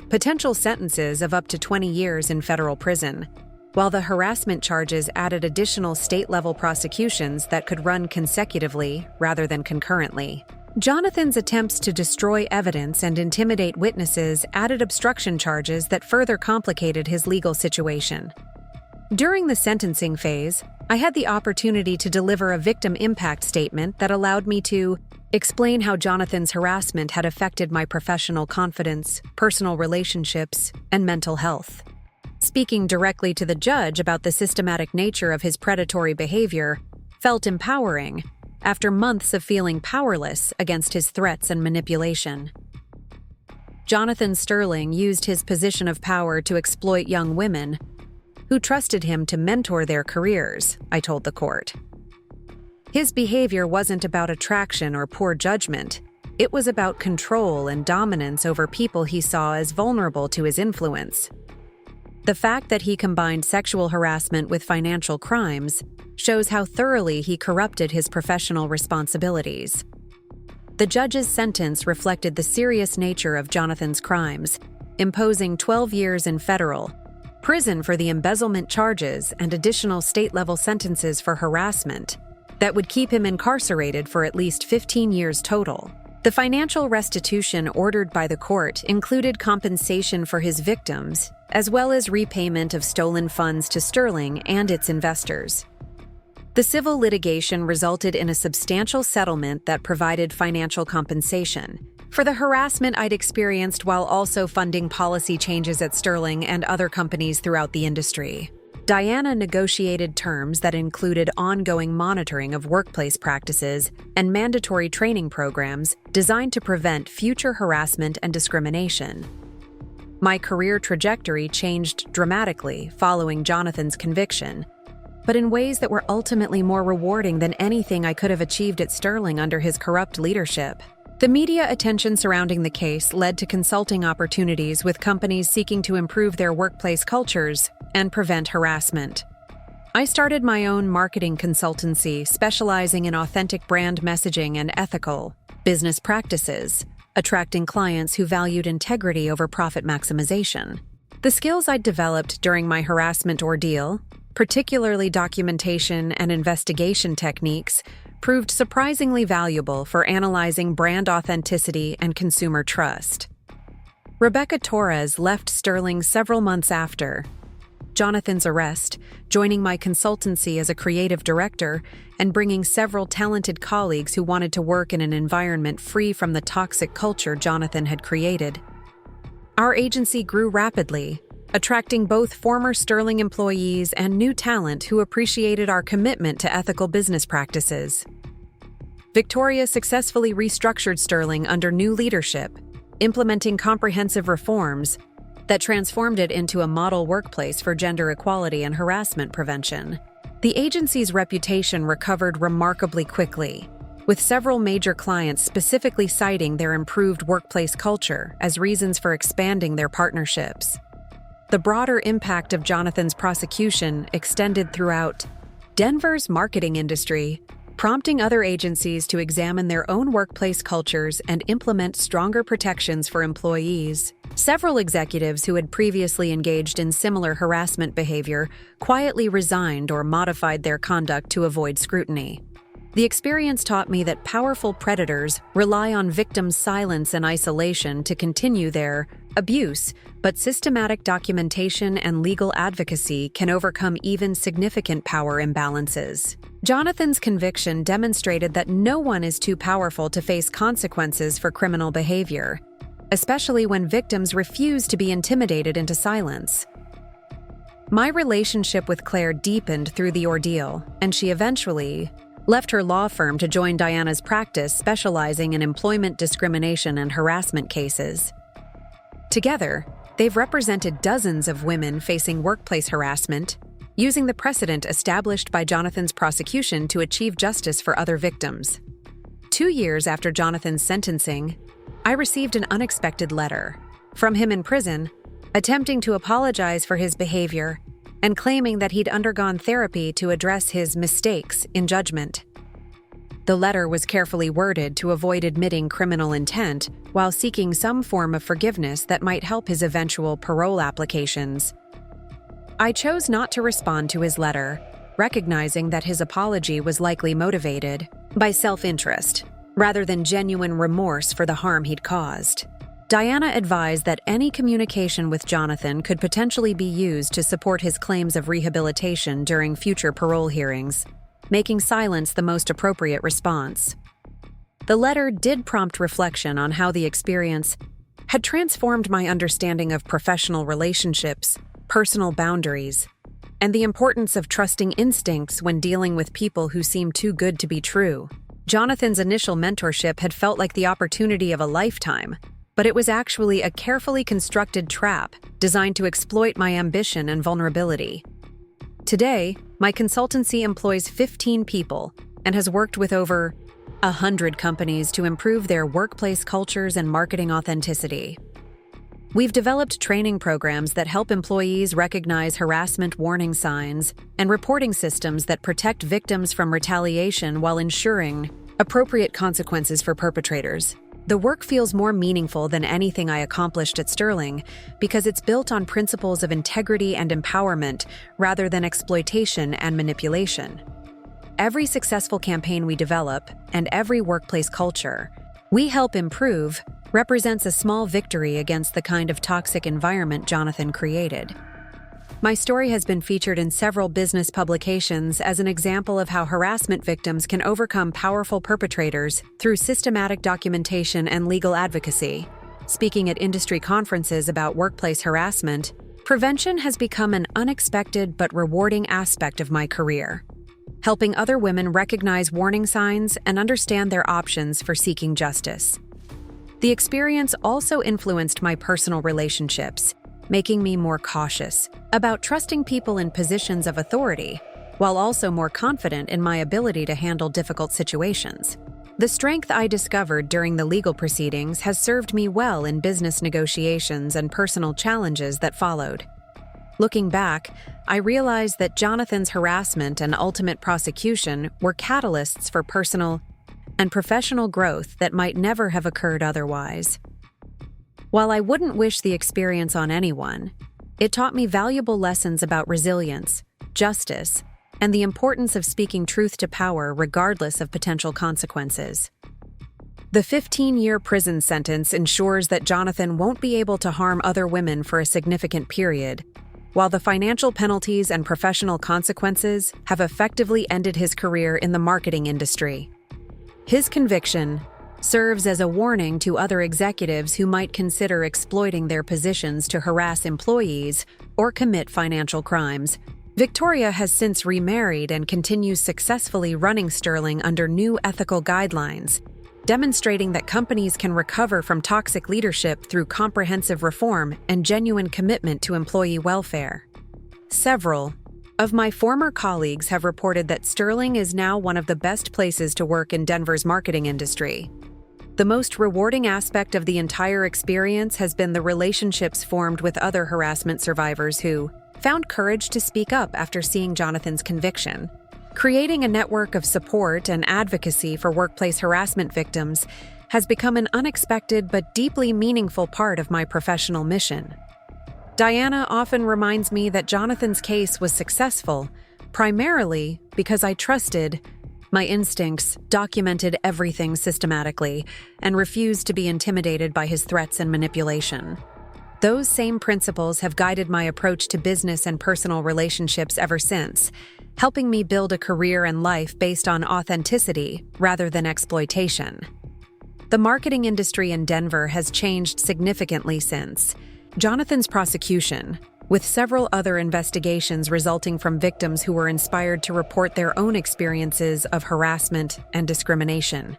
potential sentences of up to 20 years in federal prison, while the harassment charges added additional state-level prosecutions that could run consecutively rather than concurrently. Jonathan's attempts to destroy evidence and intimidate witnesses added obstruction charges that further complicated his legal situation. During the sentencing phase, I had the opportunity to deliver a victim impact statement that allowed me to explain how Jonathan's harassment had affected my professional confidence, personal relationships, and mental health. Speaking directly to the judge about the systematic nature of his predatory behavior felt empowering after months of feeling powerless against his threats and manipulation. Jonathan Sterling used his position of power to exploit young women who trusted him to mentor their careers, I told the court. His behavior wasn't about attraction or poor judgment. It was about control and dominance over people he saw as vulnerable to his influence. The fact that he combined sexual harassment with financial crimes shows how thoroughly he corrupted his professional responsibilities. The judge's sentence reflected the serious nature of Jonathan's crimes, imposing 12 years in federal prison for the embezzlement charges and additional state-level sentences for harassment that would keep him incarcerated for at least 15 years total. The financial restitution ordered by the court included compensation for his victims, as well as repayment of stolen funds to Sterling and its investors. The civil litigation resulted in a substantial settlement that provided financial compensation for the harassment I'd experienced while also funding policy changes at Sterling and other companies throughout the industry. Diana negotiated terms that included ongoing monitoring of workplace practices and mandatory training programs designed to prevent future harassment and discrimination. My career trajectory changed dramatically following Jonathan's conviction, but in ways that were ultimately more rewarding than anything I could have achieved at Sterling under his corrupt leadership. The media attention surrounding the case led to consulting opportunities with companies seeking to improve their workplace cultures and prevent harassment. I started my own marketing consultancy specializing in authentic brand messaging and ethical business practices, attracting clients who valued integrity over profit maximization. The skills I'd developed during my harassment ordeal, particularly documentation and investigation techniques, proved surprisingly valuable for analyzing brand authenticity and consumer trust. Rebecca Torres left Sterling several months after Jonathan's arrest, joining my consultancy as a creative director and bringing several talented colleagues who wanted to work in an environment free from the toxic culture Jonathan had created. Our agency grew rapidly, attracting both former Sterling employees and new talent who appreciated our commitment to ethical business practices. Victoria successfully restructured Sterling under new leadership, implementing comprehensive reforms that transformed it into a model workplace for gender equality and harassment prevention. The agency's reputation recovered remarkably quickly, with several major clients specifically citing their improved workplace culture as reasons for expanding their partnerships. The broader impact of Jonathan's prosecution extended throughout Denver's marketing industry, prompting other agencies to examine their own workplace cultures and implement stronger protections for employees. Several executives who had previously engaged in similar harassment behavior quietly resigned or modified their conduct to avoid scrutiny. The experience taught me that powerful predators rely on victims' silence and isolation to continue their abuse, but systematic documentation and legal advocacy can overcome even significant power imbalances. Jonathan's conviction demonstrated that no one is too powerful to face consequences for criminal behavior, especially when victims refuse to be intimidated into silence. My relationship with Claire deepened through the ordeal, and she eventually left her law firm to join Diana's practice specializing in employment discrimination and harassment cases. Together, they've represented dozens of women facing workplace harassment, using the precedent established by Jonathan's prosecution to achieve justice for other victims. 2 years after Jonathan's sentencing, I received an unexpected letter from him in prison, attempting to apologize for his behavior and claiming that he'd undergone therapy to address his mistakes in judgment. The letter was carefully worded to avoid admitting criminal intent while seeking some form of forgiveness that might help his eventual parole applications. I chose not to respond to his letter, recognizing that his apology was likely motivated by self-interest rather than genuine remorse for the harm he'd caused. Diana advised that any communication with Jonathan could potentially be used to support his claims of rehabilitation during future parole hearings, making silence the most appropriate response. The letter did prompt reflection on how the experience had transformed my understanding of professional relationships, personal boundaries, and the importance of trusting instincts when dealing with people who seem too good to be true. Jonathan's initial mentorship had felt like the opportunity of a lifetime, but it was actually a carefully constructed trap designed to exploit my ambition and vulnerability. Today, my consultancy employs 15 people and has worked with over 100 companies to improve their workplace cultures and marketing authenticity. We've developed training programs that help employees recognize harassment warning signs and reporting systems that protect victims from retaliation while ensuring appropriate consequences for perpetrators. The work feels more meaningful than anything I accomplished at Sterling because it's built on principles of integrity and empowerment rather than exploitation and manipulation. Every successful campaign we develop and every workplace culture we help improve represents a small victory against the kind of toxic environment Jonathan created. My story has been featured in several business publications as an example of how harassment victims can overcome powerful perpetrators through systematic documentation and legal advocacy. Speaking at industry conferences about workplace harassment, prevention has become an unexpected but rewarding aspect of my career, helping other women recognize warning signs and understand their options for seeking justice. The experience also influenced my personal relationships, making me more cautious about trusting people in positions of authority, while also more confident in my ability to handle difficult situations. The strength I discovered during the legal proceedings has served me well in business negotiations and personal challenges that followed. Looking back, I realized that Jonathan's harassment and ultimate prosecution were catalysts for personal and professional growth that might never have occurred otherwise. While I wouldn't wish the experience on anyone, it taught me valuable lessons about resilience, justice, and the importance of speaking truth to power regardless of potential consequences. The 15-year prison sentence ensures that Jonathan won't be able to harm other women for a significant period, while the financial penalties and professional consequences have effectively ended his career in the marketing industry. His conviction serves as a warning to other executives who might consider exploiting their positions to harass employees or commit financial crimes. Victoria has since remarried and continues successfully running Sterling under new ethical guidelines, demonstrating that companies can recover from toxic leadership through comprehensive reform and genuine commitment to employee welfare. Several of my former colleagues have reported that Sterling is now one of the best places to work in Denver's marketing industry. The most rewarding aspect of the entire experience has been the relationships formed with other harassment survivors who found courage to speak up after seeing Jonathan's conviction. Creating a network of support and advocacy for workplace harassment victims has become an unexpected but deeply meaningful part of my professional mission. Diana often reminds me that Jonathan's case was successful, primarily because I trusted my instincts, documented everything systematically, and refused to be intimidated by his threats and manipulation. Those same principles have guided my approach to business and personal relationships ever since, helping me build a career and life based on authenticity rather than exploitation. The marketing industry in Denver has changed significantly since Jonathan's prosecution, with several other investigations resulting from victims who were inspired to report their own experiences of harassment and discrimination.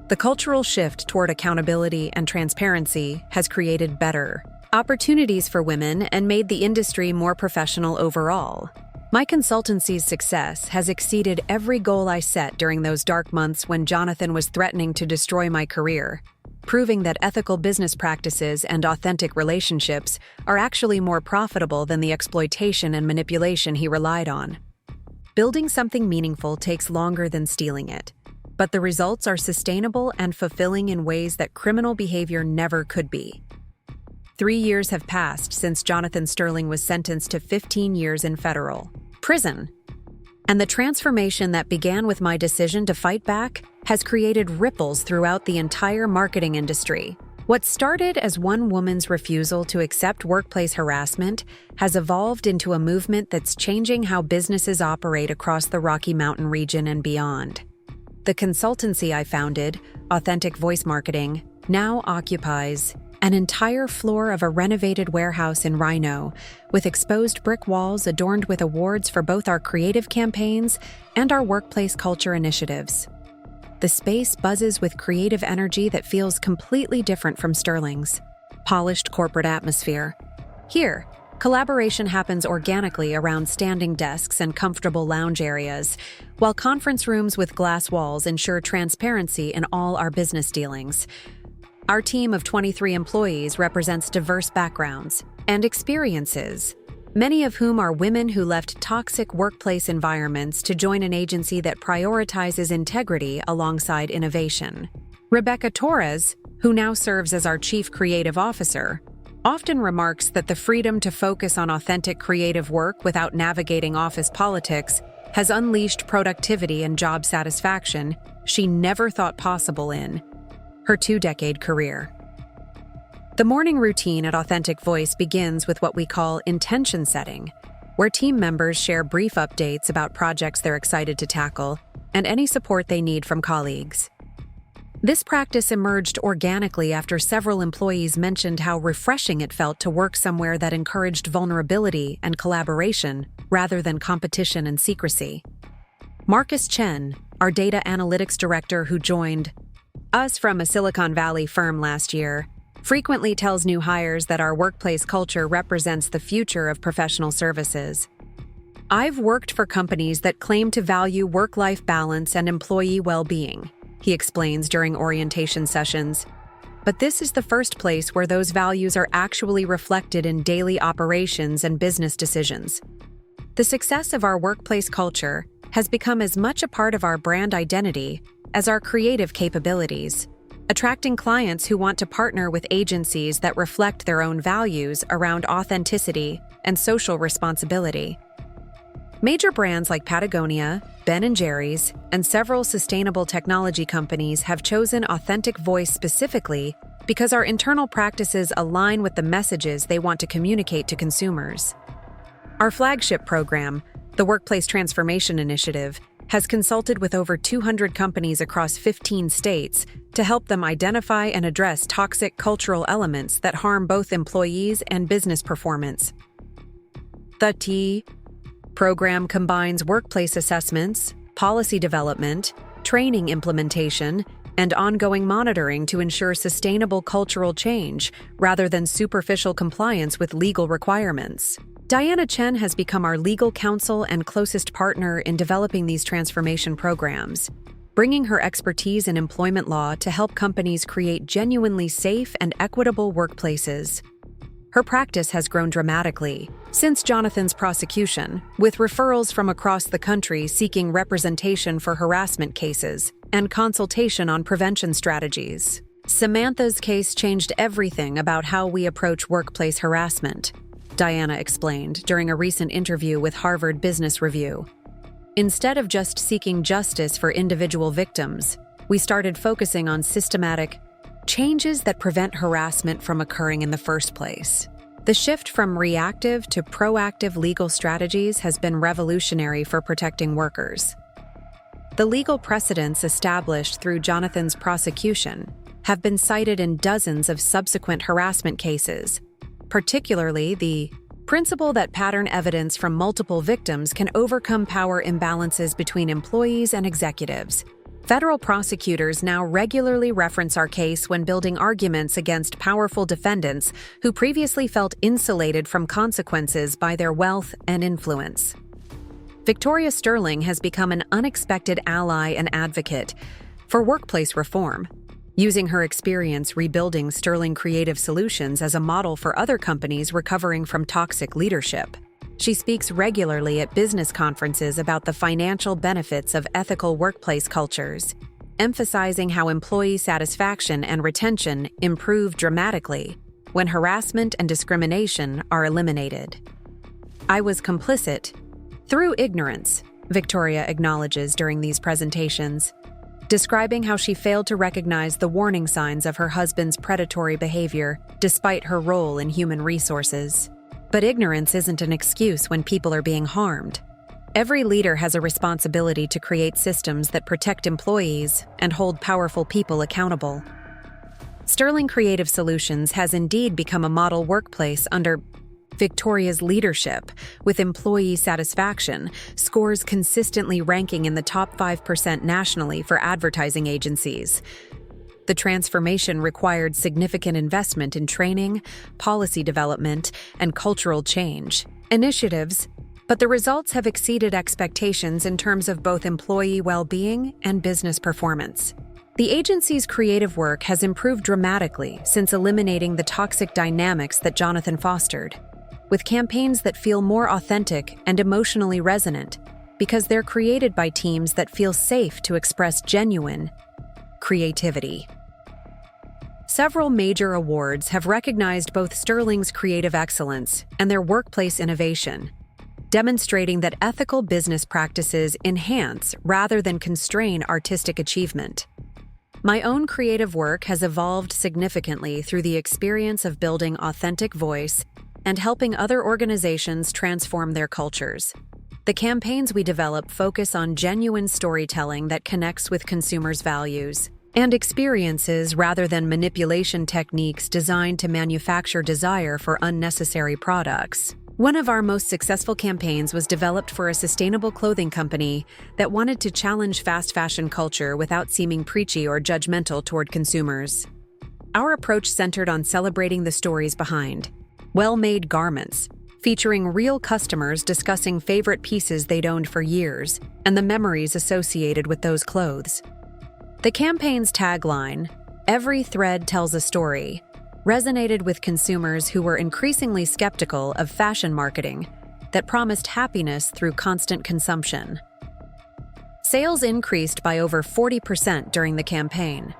The cultural shift toward accountability and transparency has created better opportunities for women and made the industry more professional overall. My consultancy's success has exceeded every goal I set during those dark months when Jonathan was threatening to destroy my career, proving that ethical business practices and authentic relationships are actually more profitable than the exploitation and manipulation he relied on. Building something meaningful takes longer than stealing it, but the results are sustainable and fulfilling in ways that criminal behavior never could be. 3 years have passed since Jonathan Sterling was sentenced to 15 years in federal prison, and the transformation that began with my decision to fight back has created ripples throughout the entire marketing industry. What started as one woman's refusal to accept workplace harassment has evolved into a movement that's changing how businesses operate across the Rocky Mountain region and beyond. The consultancy I founded, Authentic Voice Marketing, now occupies an entire floor of a renovated warehouse in RiNo, with exposed brick walls adorned with awards for both our creative campaigns and our workplace culture initiatives. The space buzzes with creative energy that feels completely different from Sterling's polished corporate atmosphere. Here, Collaboration happens organically around standing desks and comfortable lounge areas, while conference rooms with glass walls ensure transparency in all our business dealings. Our team of 23 employees represents diverse backgrounds and experiences, many of whom are women who left toxic workplace environments to join an agency that prioritizes integrity alongside innovation. Rebecca Torres, who now serves as our Chief Creative Officer, often remarks that the freedom to focus on authentic creative work without navigating office politics has unleashed productivity and job satisfaction she never thought possible in her 2-decade career. The morning routine at Authentic Voice begins with what we call intention setting, where team members share brief updates about projects they're excited to tackle and any support they need from colleagues. This practice emerged organically after several employees mentioned how refreshing it felt to work somewhere that encouraged vulnerability and collaboration rather than competition and secrecy. Marcus Chen, our data analytics director who joined us from a Silicon Valley firm last year, frequently tells new hires that our workplace culture represents the future of professional services. "I've worked for companies that claim to value work-life balance and employee well-being," he explains during orientation sessions. "But this is the first place where those values are actually reflected in daily operations and business decisions." The success of our workplace culture has become as much a part of our brand identity as our creative capabilities, attracting clients who want to partner with agencies that reflect their own values around authenticity and social responsibility. Major brands like Patagonia, Ben & Jerry's, and several sustainable technology companies have chosen Authentic Voice specifically because our internal practices align with the messages they want to communicate to consumers. Our flagship program, the Workplace Transformation Initiative, has consulted with over 200 companies across 15 states to help them identify and address toxic cultural elements that harm both employees and business performance. The T program combines workplace assessments, policy development, training implementation, and ongoing monitoring to ensure sustainable cultural change rather than superficial compliance with legal requirements. Diana Chen has become our legal counsel and closest partner in developing these transformation programs, bringing her expertise in employment law to help companies create genuinely safe and equitable workplaces. Her practice has grown dramatically since Jonathan's prosecution, with referrals from across the country seeking representation for harassment cases and consultation on prevention strategies. Samantha's case changed everything about how we approach workplace harassment, Diana explained during a recent interview with Harvard Business Review. "Instead of just seeking justice for individual victims, we started focusing on systematic changes that prevent harassment from occurring in the first place." The shift from reactive to proactive legal strategies has been revolutionary for protecting workers. The legal precedents established through Jonathan's prosecution have been cited in dozens of subsequent harassment cases, particularly the principle that pattern evidence from multiple victims can overcome power imbalances between employees and executives. Federal prosecutors now regularly reference our case when building arguments against powerful defendants who previously felt insulated from consequences by their wealth and influence. Victoria Sterling has become an unexpected ally and advocate for workplace reform, using her experience rebuilding Sterling Creative Solutions as a model for other companies recovering from toxic leadership. She speaks regularly at business conferences about the financial benefits of ethical workplace cultures, emphasizing how employee satisfaction and retention improve dramatically when harassment and discrimination are eliminated. "I was complicit through ignorance," Victoria acknowledges during these presentations, describing how she failed to recognize the warning signs of her husband's predatory behavior despite her role in human resources. But ignorance isn't an excuse when people are being harmed. Every leader has a responsibility to create systems that protect employees and hold powerful people accountable. Sterling Creative Solutions has indeed become a model workplace under Victoria's leadership, with employee satisfaction scores consistently ranking in the top 5% nationally for advertising agencies. The transformation required significant investment in training, policy development, and cultural change initiatives, but the results have exceeded expectations in terms of both employee well-being and business performance. The agency's creative work has improved dramatically since eliminating the toxic dynamics that Jonathan fostered, with campaigns that feel more authentic and emotionally resonant because they're created by teams that feel safe to express genuine creativity. Several major awards have recognized both Sterling's creative excellence and their workplace innovation, demonstrating that ethical business practices enhance rather than constrain artistic achievement. My own creative work has evolved significantly through the experience of building authentic voice and helping other organizations transform their cultures. The campaigns we develop focus on genuine storytelling that connects with consumers' values and experiences rather than manipulation techniques designed to manufacture desire for unnecessary products. One of our most successful campaigns was developed for a sustainable clothing company that wanted to challenge fast fashion culture without seeming preachy or judgmental toward consumers. Our approach centered on celebrating the stories behind well-made garments, featuring real customers discussing favorite pieces they'd owned for years and the memories associated with those clothes. The campaign's tagline, "Every thread tells a story," resonated with consumers who were increasingly skeptical of fashion marketing that promised happiness through constant consumption. Sales increased by over 40% during the campaign.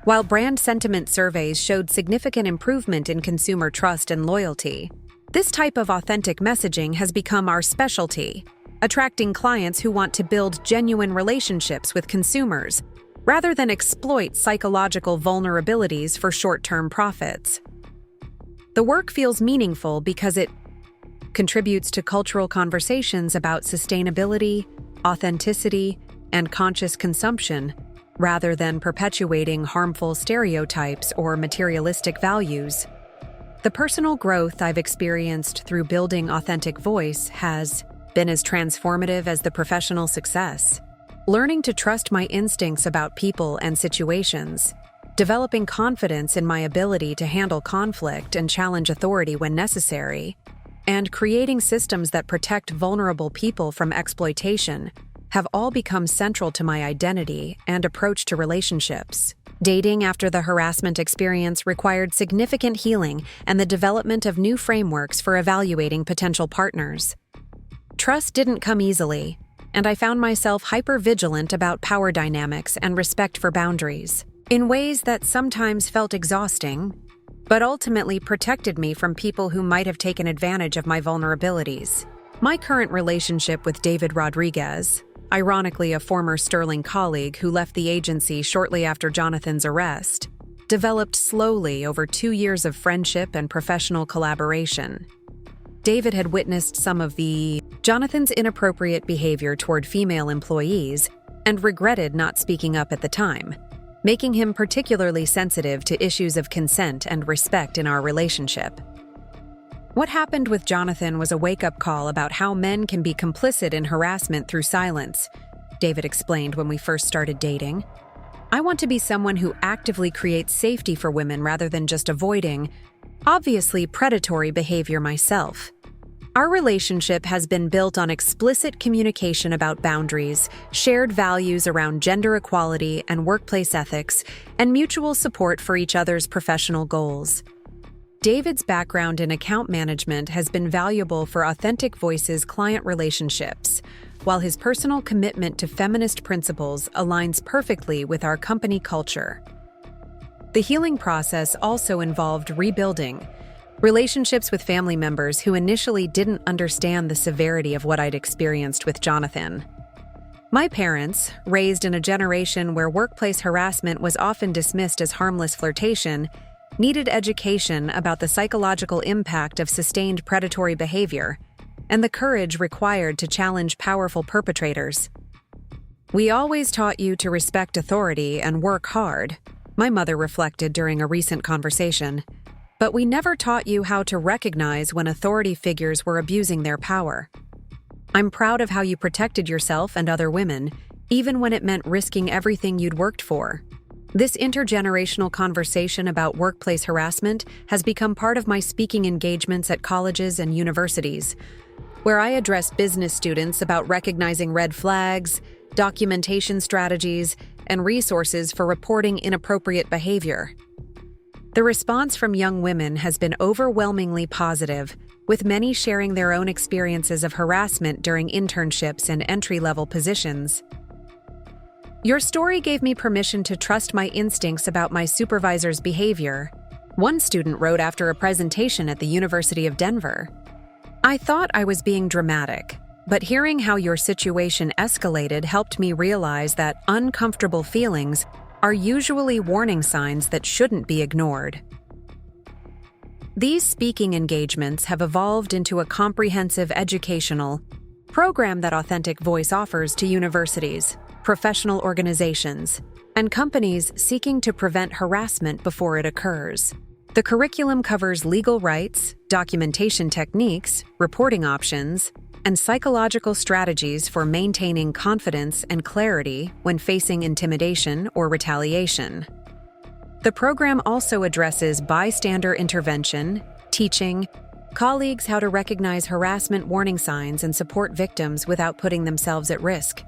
While brand sentiment surveys showed significant improvement in consumer trust and loyalty, this type of authentic messaging has become our specialty, attracting clients who want to build genuine relationships with consumers rather than exploit psychological vulnerabilities for short-term profits. The work feels meaningful because it contributes to cultural conversations about sustainability, authenticity, and conscious consumption, rather than perpetuating harmful stereotypes or materialistic values. The personal growth I've experienced through building authentic voice has been as transformative as the professional success. Learning to trust my instincts about people and situations, developing confidence in my ability to handle conflict and challenge authority when necessary, and creating systems that protect vulnerable people from exploitation have all become central to my identity and approach to relationships. Dating after the harassment experience required significant healing and the development of new frameworks for evaluating potential partners. Trust didn't come easily, and I found myself hyper-vigilant about power dynamics and respect for boundaries, in ways that sometimes felt exhausting, but ultimately protected me from people who might have taken advantage of my vulnerabilities. My current relationship with David Rodriguez, ironically a former Sterling colleague who left the agency shortly after Jonathan's arrest, developed slowly over 2 years of friendship and professional collaboration. David had witnessed some of Jonathan's inappropriate behavior toward female employees and regretted not speaking up at the time, making him particularly sensitive to issues of consent and respect in our relationship. What happened with Jonathan was a wake-up call about how men can be complicit in harassment through silence, David explained when we first started dating. I want to be someone who actively creates safety for women rather than just avoiding, obviously predatory behavior myself. Our relationship has been built on explicit communication about boundaries, shared values around gender equality and workplace ethics, and mutual support for each other's professional goals. David's background in account management has been valuable for Authentic Voice's client relationships, while his personal commitment to feminist principles aligns perfectly with our company culture. The healing process also involved rebuilding relationships with family members who initially didn't understand the severity of what I'd experienced with Jonathan. My parents, raised in a generation where workplace harassment was often dismissed as harmless flirtation, needed education about the psychological impact of sustained predatory behavior and the courage required to challenge powerful perpetrators. "We always taught you to respect authority and work hard," my mother reflected during a recent conversation. "But we never taught you how to recognize when authority figures were abusing their power. I'm proud of how you protected yourself and other women, even when it meant risking everything you'd worked for." This intergenerational conversation about workplace harassment has become part of my speaking engagements at colleges and universities, where I address business students about recognizing red flags, documentation strategies, and resources for reporting inappropriate behavior. The response from young women has been overwhelmingly positive, with many sharing their own experiences of harassment during internships and entry-level positions. Your story gave me permission to trust my instincts about my supervisor's behavior, one student wrote after a presentation at the University of Denver. I thought I was being dramatic, but hearing how your situation escalated helped me realize that uncomfortable feelings are usually warning signs that shouldn't be ignored. These speaking engagements have evolved into a comprehensive educational program that Authentic Voice offers to universities, professional organizations, and companies seeking to prevent harassment before it occurs. The curriculum covers legal rights, documentation techniques, reporting options, and psychological strategies for maintaining confidence and clarity when facing intimidation or retaliation. The program also addresses bystander intervention, teaching colleagues how to recognize harassment warning signs and support victims without putting themselves at risk.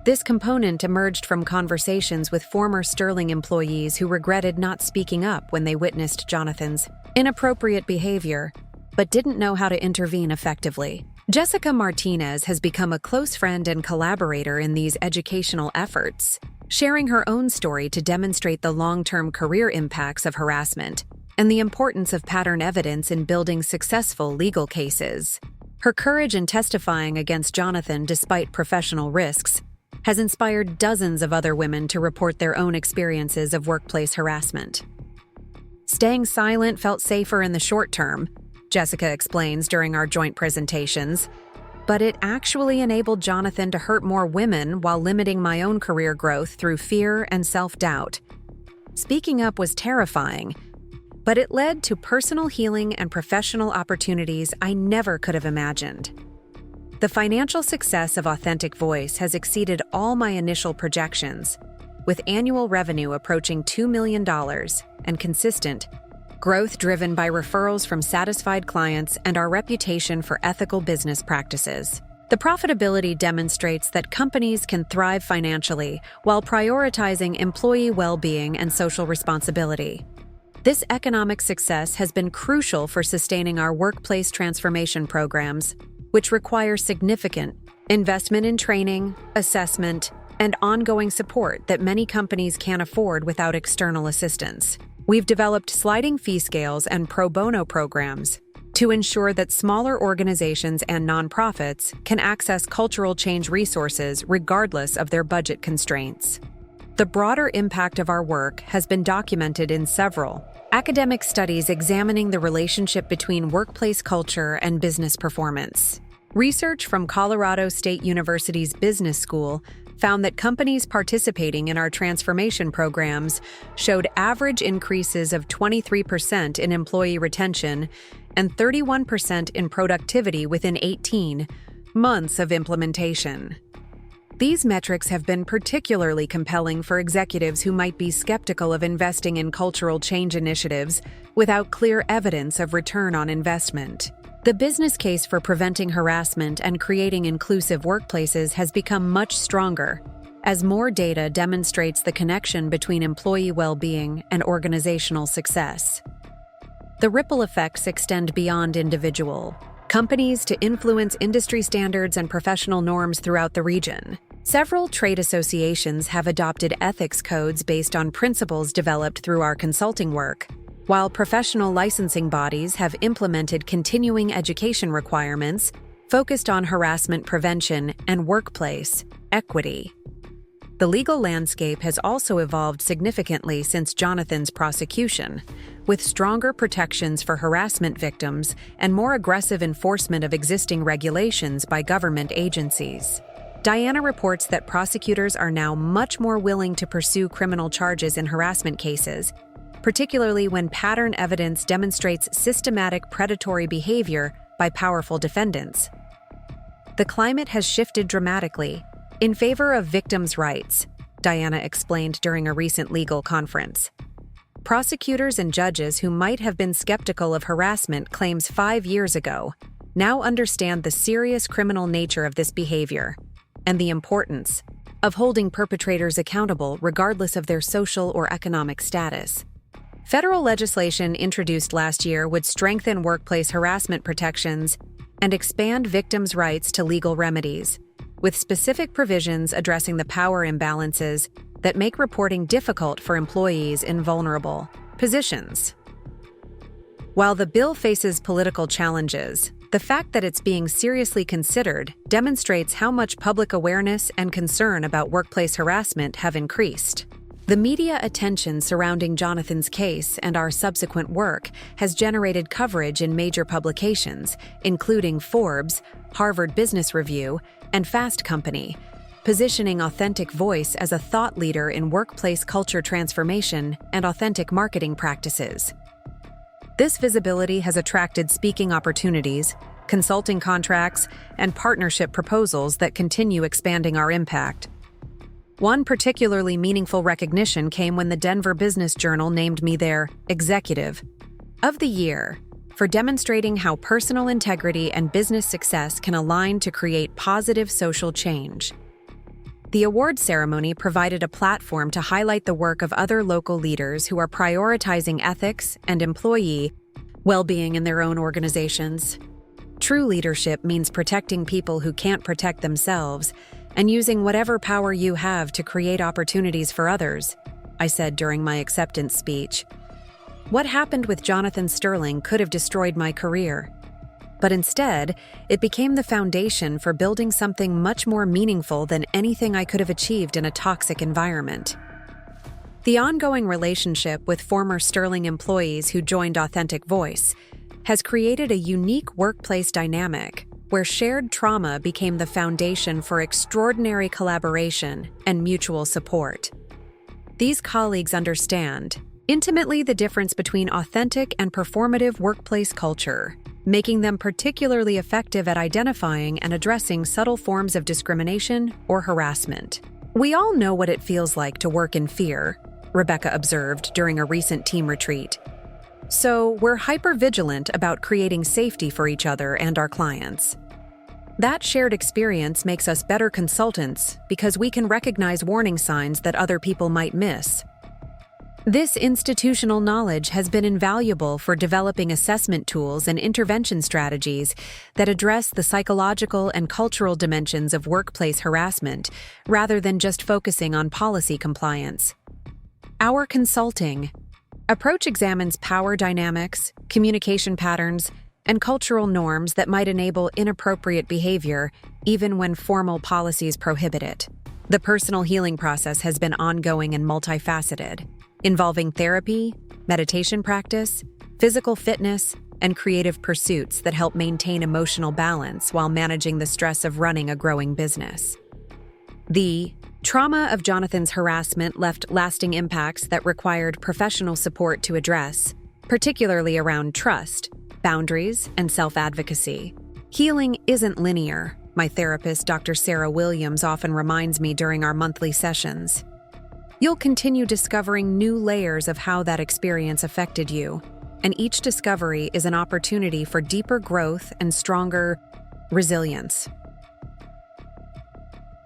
This component emerged from conversations with former Sterling employees who regretted not speaking up when they witnessed Jonathan's inappropriate behavior, but didn't know how to intervene effectively. Jessica Martinez has become a close friend and collaborator in these educational efforts, sharing her own story to demonstrate the long-term career impacts of harassment and the importance of pattern evidence in building successful legal cases. Her courage in testifying against Jonathan despite professional risks has inspired dozens of other women to report their own experiences of workplace harassment. Staying silent felt safer in the short term, Jessica explains during our joint presentations, but it actually enabled Jonathan to hurt more women while limiting my own career growth through fear and self-doubt. Speaking up was terrifying, but it led to personal healing and professional opportunities I never could have imagined. The financial success of Authentic Voice has exceeded all my initial projections, with annual revenue approaching $2 million and consistent growth driven by referrals from satisfied clients and our reputation for ethical business practices. The profitability demonstrates that companies can thrive financially while prioritizing employee well-being and social responsibility. This economic success has been crucial for sustaining our workplace transformation programs, which require significant investment in training, assessment, and ongoing support that many companies can't afford without external assistance. We've developed sliding fee scales and pro bono programs to ensure that smaller organizations and nonprofits can access cultural change resources regardless of their budget constraints. The broader impact of our work has been documented in several academic studies examining the relationship between workplace culture and business performance. Research from Colorado State University's Business School found that companies participating in our transformation programs showed average increases of 23% in employee retention and 31% in productivity within 18 months of implementation. These metrics have been particularly compelling for executives who might be skeptical of investing in cultural change initiatives without clear evidence of return on investment. The business case for preventing harassment and creating inclusive workplaces has become much stronger as more data demonstrates the connection between employee well-being and organizational success. The ripple effects extend beyond individual companies to influence industry standards and professional norms throughout the region. Several trade associations have adopted ethics codes based on principles developed through our consulting work, while professional licensing bodies have implemented continuing education requirements focused on harassment prevention and workplace equity. The legal landscape has also evolved significantly since Jonathan's prosecution, with stronger protections for harassment victims and more aggressive enforcement of existing regulations by government agencies. Diana reports that prosecutors are now much more willing to pursue criminal charges in harassment cases, particularly when pattern evidence demonstrates systematic predatory behavior by powerful defendants. The climate has shifted dramatically in favor of victims' rights, Diana explained during a recent legal conference. Prosecutors and judges who might have been skeptical of harassment claims 5 years ago now understand the serious criminal nature of this behavior and the importance of holding perpetrators accountable regardless of their social or economic status. Federal legislation introduced last year would strengthen workplace harassment protections and expand victims' rights to legal remedies, with specific provisions addressing the power imbalances that make reporting difficult for employees in vulnerable positions. While the bill faces political challenges, the fact that it's being seriously considered demonstrates how much public awareness and concern about workplace harassment have increased. The media attention surrounding Jonathan's case and our subsequent work has generated coverage in major publications, including Forbes, Harvard Business Review, and Fast Company, positioning Authentic Voice as a thought leader in workplace culture transformation and authentic marketing practices. This visibility has attracted speaking opportunities, consulting contracts, and partnership proposals that continue expanding our impact. One particularly meaningful recognition came when the Denver Business Journal named me their Executive of the Year for demonstrating how personal integrity and business success can align to create positive social change. The award ceremony provided a platform to highlight the work of other local leaders who are prioritizing ethics and employee well-being in their own organizations. True leadership means protecting people who can't protect themselves and using whatever power you have to create opportunities for others, I said during my acceptance speech. What happened with Jonathan Sterling could have destroyed my career, but instead, it became the foundation for building something much more meaningful than anything I could have achieved in a toxic environment. The ongoing relationship with former Sterling employees who joined Authentic Voice has created a unique workplace dynamic where shared trauma became the foundation for extraordinary collaboration and mutual support. These colleagues understand intimately the difference between authentic and performative workplace culture, making them particularly effective at identifying and addressing subtle forms of discrimination or harassment. We all know what it feels like to work in fear, Rebecca observed during a recent team retreat. So we're hyper-vigilant about creating safety for each other and our clients. That shared experience makes us better consultants because we can recognize warning signs that other people might miss. This institutional knowledge has been invaluable for developing assessment tools and intervention strategies that address the psychological and cultural dimensions of workplace harassment, rather than just focusing on policy compliance. Our consulting approach examines power dynamics, communication patterns, and cultural norms that might enable inappropriate behavior, even when formal policies prohibit it. The personal healing process has been ongoing and multifaceted, involving therapy, meditation practice, physical fitness, and creative pursuits that help maintain emotional balance while managing the stress of running a growing business. The trauma of Jonathan's harassment left lasting impacts that required professional support to address, particularly around trust, boundaries, and self-advocacy. Healing isn't linear, my therapist, Dr. Sarah Williams, often reminds me during our monthly sessions. You'll continue discovering new layers of how that experience affected you, and each discovery is an opportunity for deeper growth and stronger resilience.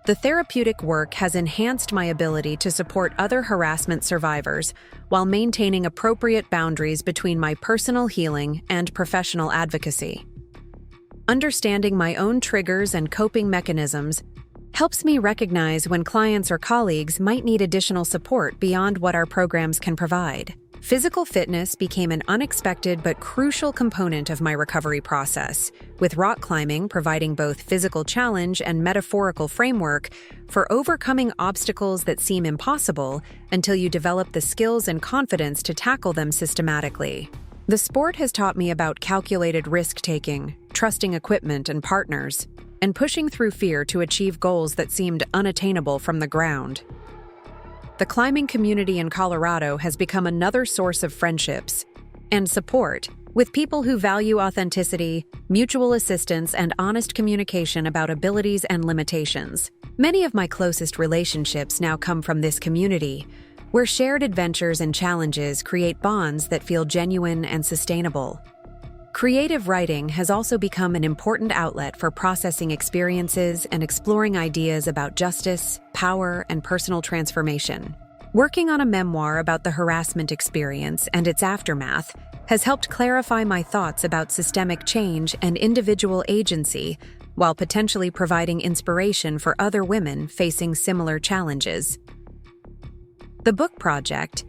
The therapeutic work has enhanced my ability to support other harassment survivors while maintaining appropriate boundaries between my personal healing and professional advocacy. Understanding my own triggers and coping mechanisms helps me recognize when clients or colleagues might need additional support beyond what our programs can provide. Physical fitness became an unexpected but crucial component of my recovery process, with rock climbing providing both physical challenge and metaphorical framework for overcoming obstacles that seem impossible until you develop the skills and confidence to tackle them systematically. The sport has taught me about calculated risk-taking, trusting equipment and partners, and pushing through fear to achieve goals that seemed unattainable from the ground. The climbing community in Colorado has become another source of friendships and support, with people who value authenticity, mutual assistance, and honest communication about abilities and limitations. Many of my closest relationships now come from this community, where shared adventures and challenges create bonds that feel genuine and sustainable. Creative writing has also become an important outlet for processing experiences and exploring ideas about justice, power, and personal transformation. Working on a memoir about the harassment experience and its aftermath has helped clarify my thoughts about systemic change and individual agency, while potentially providing inspiration for other women facing similar challenges. The book project,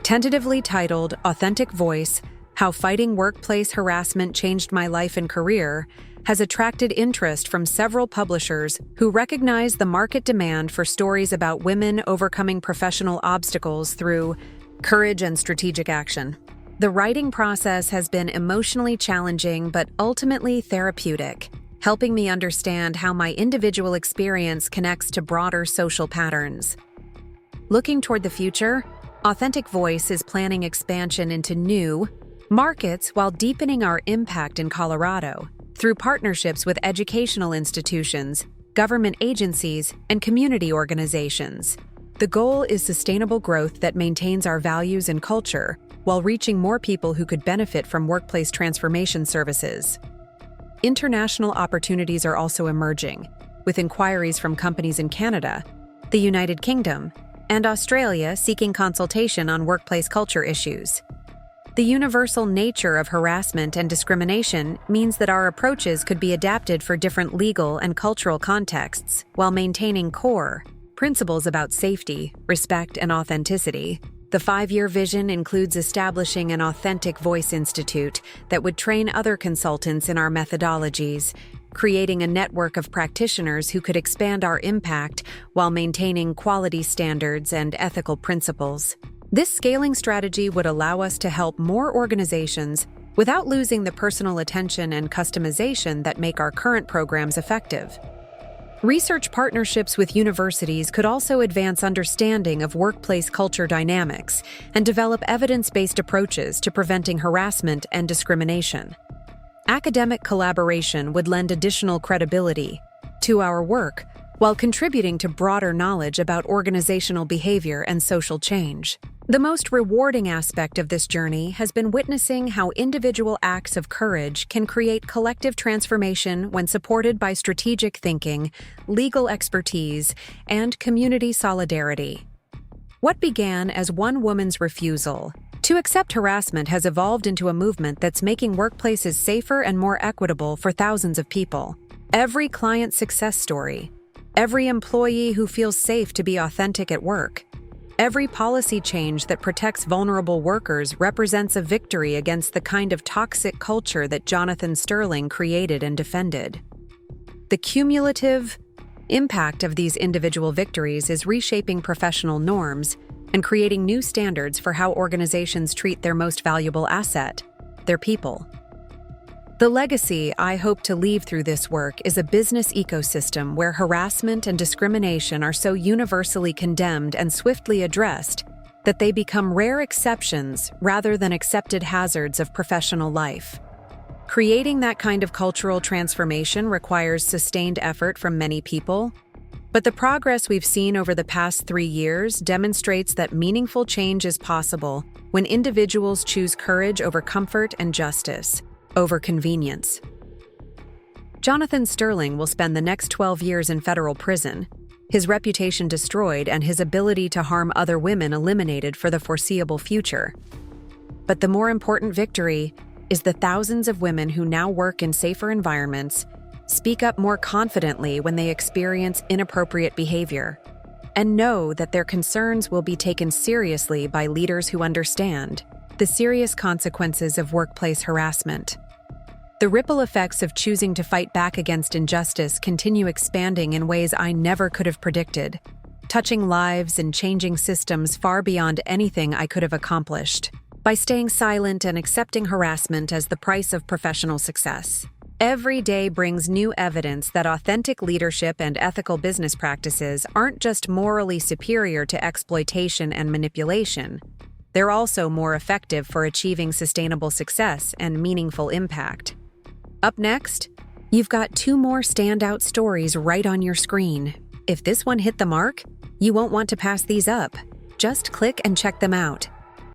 tentatively titled Authentic Voice: How Fighting Workplace Harassment Changed My Life and Career, has attracted interest from several publishers who recognize the market demand for stories about women overcoming professional obstacles through courage and strategic action. The writing process has been emotionally challenging but ultimately therapeutic, helping me understand how my individual experience connects to broader social patterns. Looking toward the future, Authentic Voice is planning expansion into new markets while deepening our impact in Colorado through partnerships with educational institutions, government agencies, and community organizations. The goal is sustainable growth that maintains our values and culture while reaching more people who could benefit from workplace transformation services. International opportunities are also emerging, with inquiries from companies in Canada, the United Kingdom, and Australia seeking consultation on workplace culture issues. The universal nature of harassment and discrimination means that our approaches could be adapted for different legal and cultural contexts while maintaining core principles about safety, respect, and authenticity. The 5-year vision includes establishing an Authentic Voice Institute that would train other consultants in our methodologies, creating a network of practitioners who could expand our impact while maintaining quality standards and ethical principles. This scaling strategy would allow us to help more organizations without losing the personal attention and customization that make our current programs effective. Research partnerships with universities could also advance understanding of workplace culture dynamics and develop evidence-based approaches to preventing harassment and discrimination. Academic collaboration would lend additional credibility to our work while contributing to broader knowledge about organizational behavior and social change. The most rewarding aspect of this journey has been witnessing how individual acts of courage can create collective transformation when supported by strategic thinking, legal expertise, and community solidarity. What began as one woman's refusal to accept harassment has evolved into a movement that's making workplaces safer and more equitable for thousands of people. Every client success story, every employee who feels safe to be authentic at work, every policy change that protects vulnerable workers represents a victory against the kind of toxic culture that Jonathan Sterling created and defended. The cumulative impact of these individual victories is reshaping professional norms and creating new standards for how organizations treat their most valuable asset, their people. The legacy I hope to leave through this work is a business ecosystem where harassment and discrimination are so universally condemned and swiftly addressed that they become rare exceptions rather than accepted hazards of professional life. Creating that kind of cultural transformation requires sustained effort from many people, but the progress we've seen over the past 3 years demonstrates that meaningful change is possible when individuals choose courage over comfort and justice over convenience. Jonathan Sterling will spend the next 12 years in federal prison, his reputation destroyed and his ability to harm other women eliminated for the foreseeable future. But the more important victory is the thousands of women who now work in safer environments, speak up more confidently when they experience inappropriate behavior, and know that their concerns will be taken seriously by leaders who understand the serious consequences of workplace harassment. The ripple effects of choosing to fight back against injustice continue expanding in ways I never could have predicted, touching lives and changing systems far beyond anything I could have accomplished. By staying silent and accepting harassment as the price of professional success, every day brings new evidence that authentic leadership and ethical business practices aren't just morally superior to exploitation and manipulation, they're also more effective for achieving sustainable success and meaningful impact. Up next, you've got 2 more standout stories right on your screen. If this one hit the mark, you won't want to pass these up. Just click and check them out.